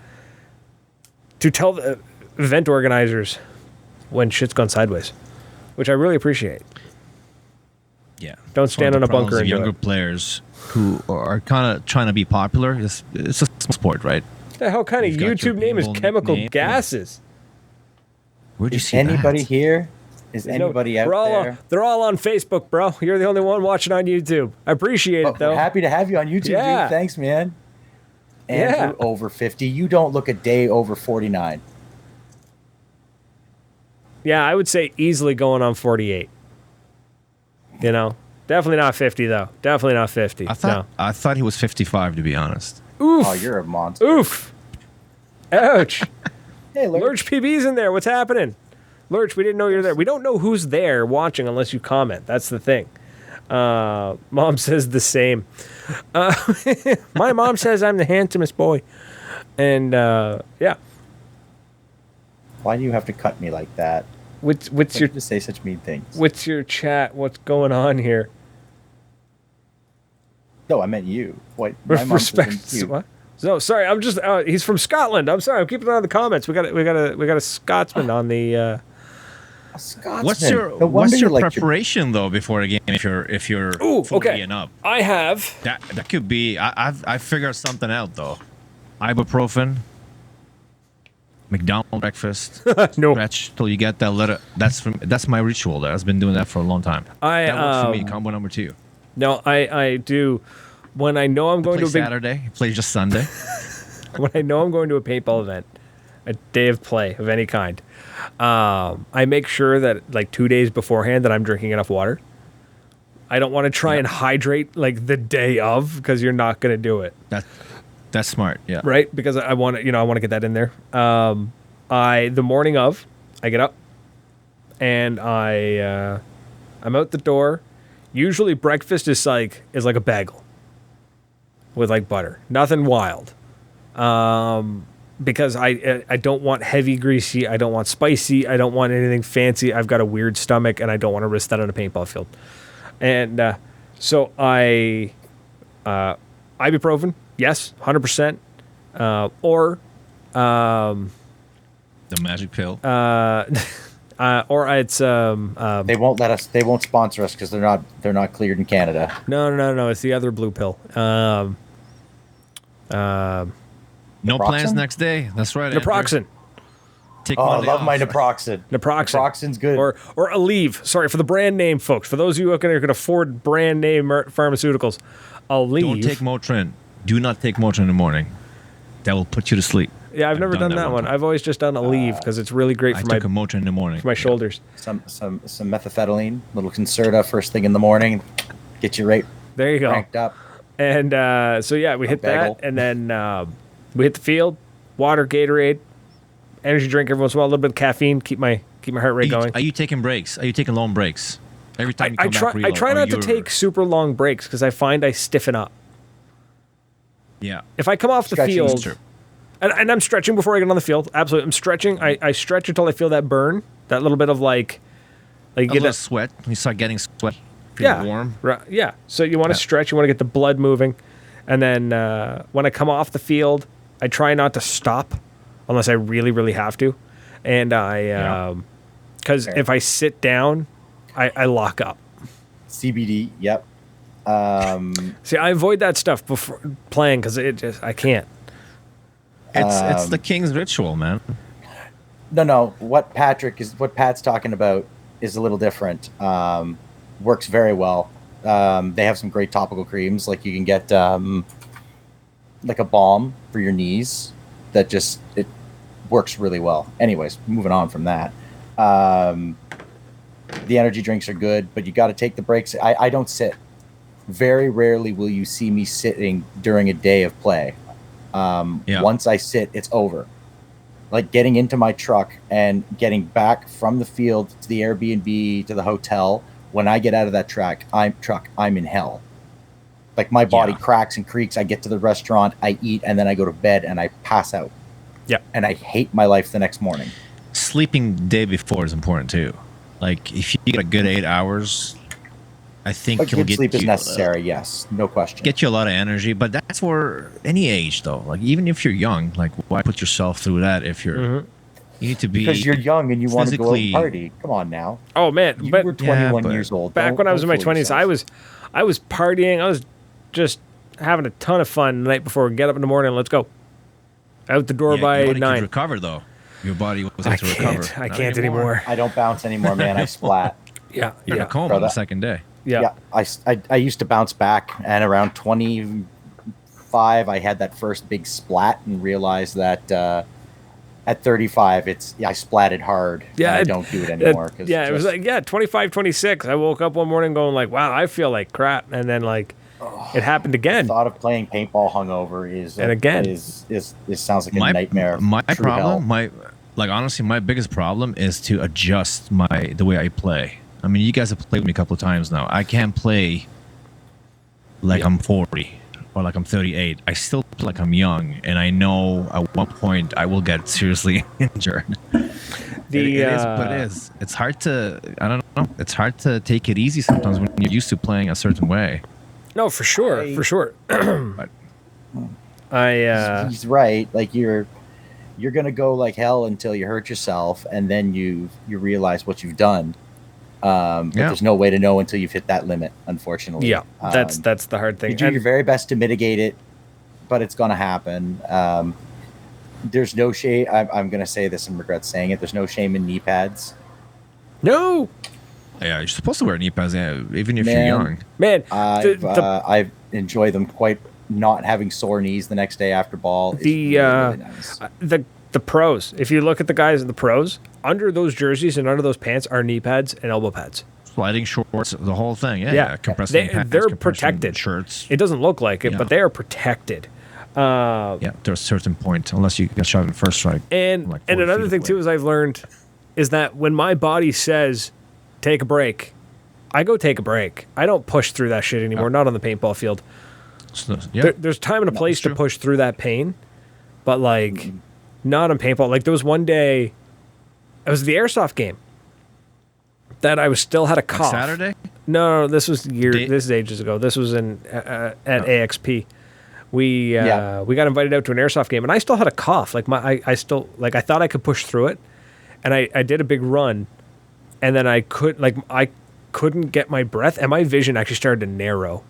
tell the event organizers when shit's gone sideways, which I really appreciate. Yeah. Don't stand on a bunker and younger players who are kind of trying to be popular. It's a sport, right? The hell kind of YouTube name is Chemical Gases? Where'd you see anybody that? Here? Is anybody out there? They're all on Facebook, bro. You're the only one watching on YouTube. I appreciate it, though. We're happy to have you on YouTube, dude. Thanks, man. Andrew, over 50. You don't look a day over 49. Yeah, I would say easily going on 48. Definitely not 50, though. Definitely not 50. I thought he was 55, to be honest. Oof. Oh, you're a monster. Oof. Ouch. Hey, Lurch PB's in there. What's happening? Lurch, we didn't know you're there. We don't know who's there watching unless you comment. That's the thing. Mom says the same. My mom says I'm the handsomest boy. And, yeah. Why do you have to cut me like that? What's your to say such mean things? What's your chat? What's going on here? No, I meant you. What? My mom says I'm cute. What? No, sorry. I'm just. He's from Scotland. I'm sorry. I'm keeping an eye on the comments. We got a Scotsman on the. A Scotsman. What's your preparation though before a game? If you're okay. and up, I have that could be. I figured something out though. Ibuprofen. McDonald's breakfast. No. Stretch till you get that letter. That's my ritual. There, I've been doing that for a long time. That works for me. Combo number 2. No, I do. When I know I'm going to a big Saturday, play just Sunday. When I know I'm going to a paintball event, a day of play of any kind, I make sure that like 2 days beforehand that I'm drinking enough water. I don't want to try and hydrate like the day of because you're not going to do it. That's smart. Yeah. Right, because I want to, I want to get that in there. The morning of, I get up, and I'm out the door. Usually breakfast is like a bagel with like butter, nothing wild. Because I don't want heavy greasy, I don't want spicy, I don't want anything fancy. I've got a weird stomach, and I don't want to risk that on a paintball field. And so ibuprofen, yes, 100%. Or the magic pill. Or it's they won't let us. They won't sponsor us because they're not cleared in Canada. No. It's the other blue pill. No plans next day. That's right. Naproxen. I love my naproxen. Naproxen's good. Or Aleve. Sorry for the brand name, folks. For those of you who can afford brand name pharmaceuticals, Aleve. Don't take Motrin. Do not take Motrin in the morning. That will put you to sleep. Yeah, I've never done that one. I've always just done Aleve because it's really great for I took a Motrin in the morning. For my shoulders. Some methylphenidate, little Concerta first thing in the morning, get you right. There you go. Cranked up. And so yeah, we hit bagel. that, and then we hit the field. Water, Gatorade, energy drink every once in a while. A little bit of caffeine, keep my heart rate going. Are you taking breaks? Are you taking long breaks? Every time you come back, I try not to take super long breaks because I find I stiffen up. Yeah. If I come off the field, and I'm stretching before I get on the field, absolutely, I'm stretching. I stretch until I feel that burn, that little bit of like you get that sweat. You start getting sweat. Warm. Right. Yeah. So you want to stretch. You want to get the blood moving, and then when I come off the field, I try not to stop unless I really, really have to, and because if I sit down, I lock up. CBD. Yep. Um, See, I avoid that stuff before playing because I can't. It's the king's ritual, man. No. What Pat's talking about is a little different. Works very well. They have some great topical creams. Like you can get like a balm for your knees that just it works really well. Anyways, moving on from that. The energy drinks are good, but you got to take the breaks. I don't sit. Very rarely will you see me sitting during a day of play. Once I sit, it's over. Like getting into my truck and getting back from the field to the Airbnb to the hotel. When I get out of that I'm in hell. Like my body cracks and creaks. I get to the restaurant, I eat, and then I go to bed and I pass out. Yeah. And I hate my life the next morning. Sleeping the day before is important too. Like if you get a good 8 hours, I think you'll get sleep is necessary. Yes, no question. Get you a lot of energy, but that's for any age though. Like even if you're young, like why put yourself through that if you're you need to be because you're young and you want to go out and party. Come on now. Oh man, you were 21 years old. Back when I was in my 20s, I was partying. I was just having a ton of fun the night before. Get up in the morning, let's go. Out the door by 9. Could recover though. Your body was able to recover. I can't anymore. I don't bounce anymore, man. I splat. Yeah. You're in a coma the second day. Yeah. I used to bounce back, and around 25, I had that first big splat and realized that at 35, I splatted hard. Yeah, I don't do it anymore. It was like 25, 26. I woke up one morning going like, wow, I feel like crap, and then like it happened again. The thought of playing paintball hungover is and again is sounds like a nightmare. My problem, like honestly, my biggest problem is to adjust the way I play. I mean, you guys have played with me a couple of times now. I can't play like I'm 40 or like I'm 38. I still play like I'm young, and I know at one point I will get seriously injured. It is what it is. It's hard to, I don't know. It's hard to take it easy sometimes when you're used to playing a certain way. No, for sure, for sure. But He's right. Like you're gonna go like hell until you hurt yourself, and then you realize what you've done. But there's no way to know until you've hit that limit, unfortunately. Yeah, that's the hard thing. You do your very best to mitigate it, but it's gonna happen. There's no shame. I'm gonna say this and regret saying it. There's no shame in knee pads. No. yeah, you're supposed to wear knee pads, even if you're young. Man, I enjoy them quite. Not having sore knees the next day after ball is really nice. The pros. If you look at the guys in the pros, under those jerseys and under those pants are knee pads and elbow pads. Sliding shorts, the whole thing. Yeah. Compressing pants, they're compressing protected. Shirts. It doesn't look like it, but they are protected. Yeah, there's a certain point, unless you get shot in the first strike. And like and 40 another feet thing away. too is I've learned is that when my body says take a break, I go take a break. I don't push through that shit anymore. Not on the paintball field. So, yeah. There's time and a place to true. push through that pain, but like not on paintball. Like there was one day, it was the airsoft game that I was still had a cough. Saturday? No, this was this is ages ago. This was in at AXP. We got invited out to an airsoft game, and I still had a cough. Like I still like I thought I could push through it, and I did a big run, and then I couldn't get my breath, and my vision actually started to narrow.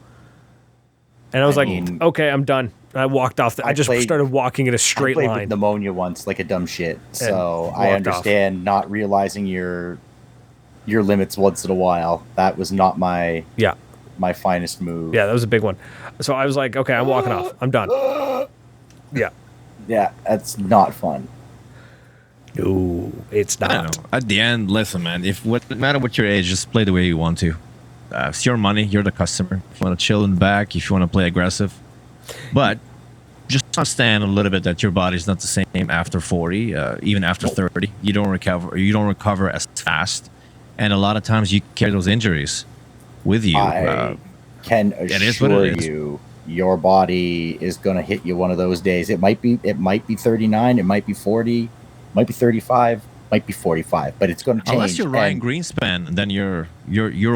And I was okay, I'm done. I walked off. I just started walking in a straight line. I line. played with pneumonia once, like a dumb shit. So I understand not realizing your limits once in a while. That was not my finest move. Yeah, that was a big one. So I was like, okay, I'm walking off. I'm done. Yeah. Yeah, that's not fun. No, it's not. I know. At the end, listen, man. No matter what your age, just play the way you want to. It's your money. You're the customer. If you want to chill in the back, if you want to play aggressive, but just understand a little bit that your body's not the same after 40, even after 30. You don't recover as fast, and a lot of times you carry those injuries with you. I can assure you, your body is going to hit you one of those days. It might be 39. It might be 40. Might be 35. Might be 45, but it's going to change. Unless you're Ryan Greenspan, then you're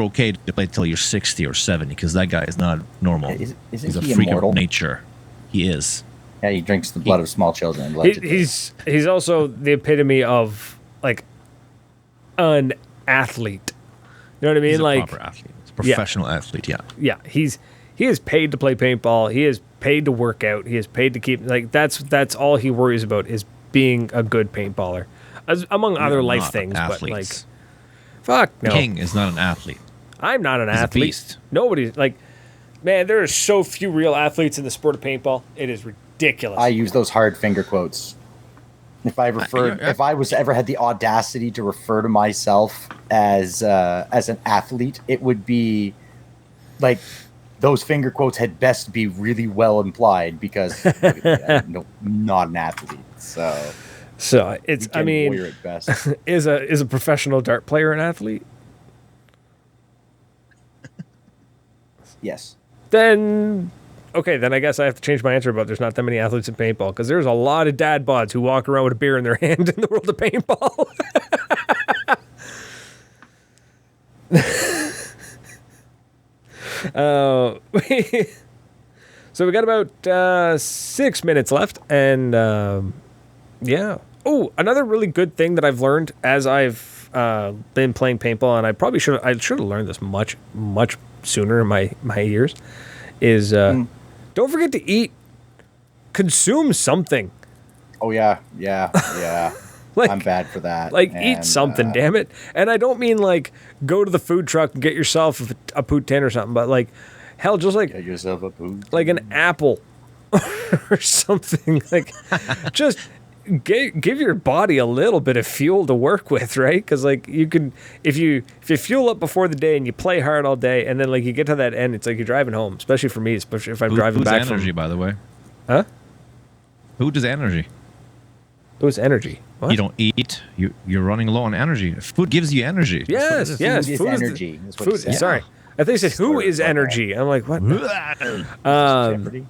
okay to play till you're 60 or 70, because that guy is not normal. Isn't He's a he freak immortal? of nature. He is. Yeah, he drinks the blood of small children. He's also the epitome of like an athlete. You know what I mean? He's a like proper athlete. He's a professional athlete. Yeah. Yeah, he is paid to play paintball. He is paid to work out. He is paid to keep that's all he worries about is being a good paintballer. Among other life things, athletes. But like, fuck no. King is not an athlete. I'm not an He's athlete. a beast. Nobody's like, man, there are so few real athletes in the sport of paintball. It is ridiculous. I use those hard finger quotes. If I ever had the audacity to refer to myself as an athlete, it would be like those finger quotes had best be really well implied because I'm not an athlete. So it's warrior at best. is a professional dart player an athlete? Yes. Then I guess I have to change my answer about there's not that many athletes in paintball, because there's a lot of dad bods who walk around with a beer in their hand in the world of paintball. So we got about 6 minutes left, and yeah. Oh, another really good thing that I've learned as I've been playing paintball, and I should have learned this much sooner in my years, is don't forget to eat. Consume something. Oh yeah. Like, I'm bad for that. Like, eat something, damn it. And I don't mean like go to the food truck and get yourself a poutine or something, but like, hell, just like get yourself a poutine. Like an apple or something. Like, just give your body a little bit of fuel to work with, right? Because like you can, if you fuel up before the day and you play hard all day, and then like you get to that end, it's like you're driving home. Especially for me, especially if I'm driving back energy, by the way. Huh? Who does energy? It was energy. What? You don't eat. You're running low on energy. Food gives you energy. Yes, That's yes. Food is food energy. Is what he food. said. Sorry, I think he said who Slurs is like that. energy. I'm like, what? Jeopardy.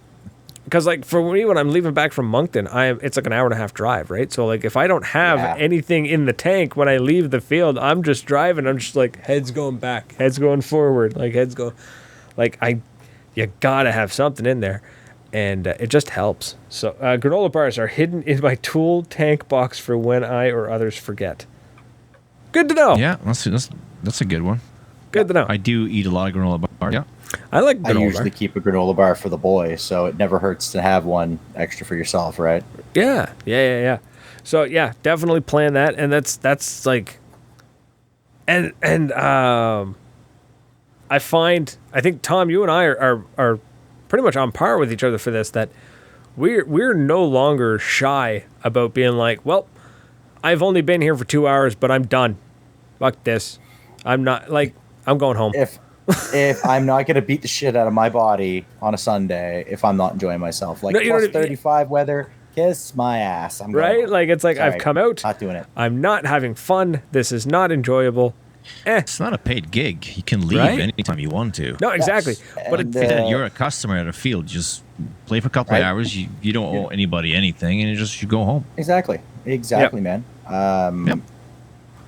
Because like for me, when I'm leaving back from Moncton, it's like an hour and a half drive, right? So like if I don't have Yeah. anything in the tank when I leave the field, I'm just driving. I'm just like heads going back, heads going forward, like heads go, like you gotta have something in there, and it just helps. So granola bars are hidden in my tool tank box for when I or others forget. Good to know. Yeah, that's a good one. Good to know. I do eat a lot of granola bar. Yeah. I like I granola usually bar. keep a granola bar for the boys, so it never hurts to have one extra for yourself, right? Yeah. So yeah, definitely plan that, and that's like, and I think Tom, you and I are pretty much on par with each other for this. That we're no longer shy about being like, well, I've only been here for 2 hours, but I'm done. Fuck this. I'm not like I'm going home. If I'm not gonna beat the shit out of my body on a Sunday, if I'm not enjoying myself, like No, you know plus what I- 35 weather, kiss my ass. I'm going Right? home. Like it's like I've Sorry, come out. Not doing it. I'm not having fun. This is not enjoyable. It's not a paid gig. You can leave Right? anytime you want to. No, exactly. Yes, But and, You're a customer at a field. Just play for a couple Right. of hours. You don't owe anybody anything, and you go home. Exactly, man. Yep.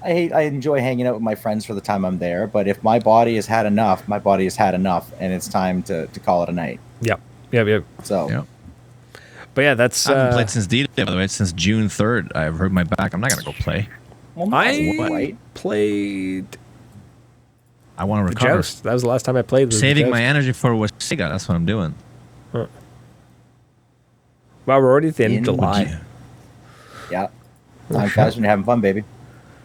I enjoy hanging out with my friends for the time I'm there, but if my body has had enough, my body has had enough, and it's time to call it a night. Yep. So Yeah. But yeah, that's I haven't played since D-Day, by the way. Since June 3rd, I've hurt my back. I'm not gonna go play. well, I right? played I want to the recover. Joust. That was the last time I played. was the Saving my Joust. energy for Wasiga. That's what I'm doing. Wow, we're already at the end of In July. Yeah. Time flies when you're having fun, baby.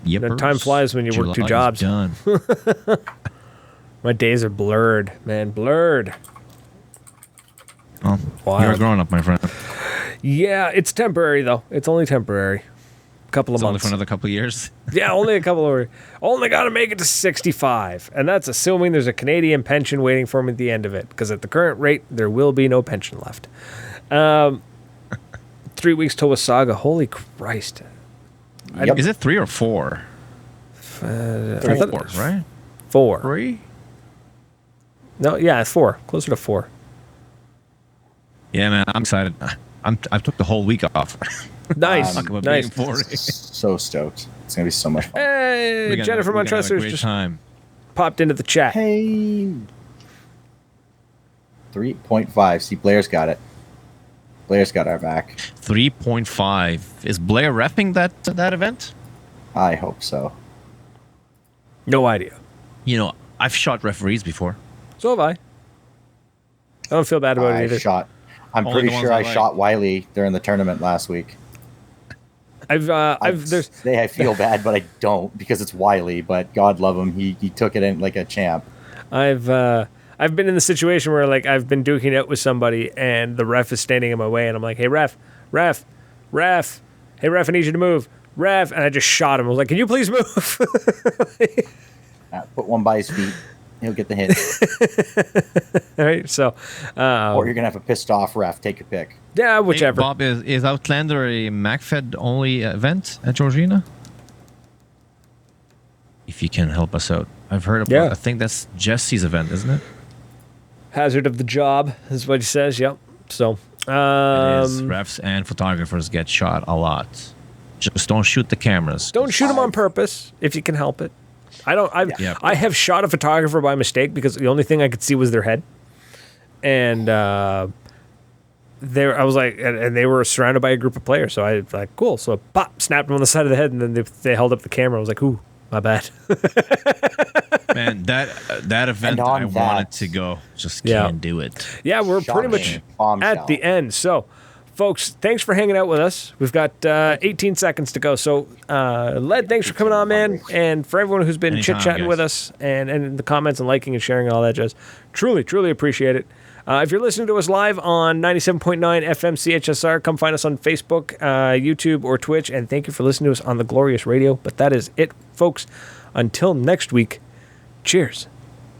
Yep. The time flies when you work two jobs. Done. My days are blurred, man, blurred. Well, Wild. you're a grown up, my friend. Yeah, it's temporary though. It's only temporary. Couple of It's only months. for another couple of years. Yeah, only a couple of. Only got to make it to 65, and that's assuming there's a Canadian pension waiting for me at the end of it. Because at the current rate, there will be no pension left. 3 weeks till Wasaga. Holy Christ! Yep. Is it 3 or 4? I thought it 4, was right? 4. 3? No, yeah, 4. Closer to 4. Yeah, man, I'm excited. I took the whole week off. Nice, Talk about nice. being 40. So stoked. It's gonna be so much fun. Hey, We're gonna- Jennifer we're gonna have a Montressor great just time. popped into the chat. Hey. 3.5. See, Blair's got it. Blair's got our back. 3.5. Is Blair repping that event? I hope so. No idea. You know, I've shot referees before. So have I. I don't feel bad about it either. I'm Only pretty the ones sure I I like. shot Wiley during the tournament last week. I've there's Say I feel bad, but I don't because it's Wiley. But God love him, he took it in like a champ. I've been in the situation where like I've been duking it out with somebody and the ref is standing in my way and I'm like, hey ref, hey ref, I need you to move, ref, and I just shot him. I was like, can you please move? Put one by his feet, he'll get the hint. All right, so Or you're gonna have a pissed off ref. Take your pick. yeah, whichever. Hey, Bob, is Outlander a MacFed only event at Georgina? If you can help us out. I've heard of Yeah. I think that's Jesse's event, isn't it? Hazard of the job is what he says. Yep. So It is. Refs and photographers get shot a lot. Just don't shoot the cameras. don't shoot them on purpose if you can help it. Yeah. I have shot a photographer by mistake because the only thing I could see was their head, and I was like, and they were surrounded by a group of players. So I was like, cool. So pop, snapped them on the side of the head, and then they held up the camera. I was like, ooh, my bad. Man, that event And on I that- wanted to go. Just Yeah. can't do it. Yeah, we're pretty much Shocking. Bombshell. at the end. So, folks, thanks for hanging out with us. We've got 18 seconds to go. So, Led, thanks for coming on, man. And for everyone who's been Anytime, chit-chatting guys. with us and in the comments and liking and sharing and all that jazz. Truly, truly appreciate it. If you're listening to us live on 97.9 FM CHSR, come find us on Facebook, YouTube, or Twitch. And thank you for listening to us on the Glorious Radio. But that is it, folks. Until next week, cheers.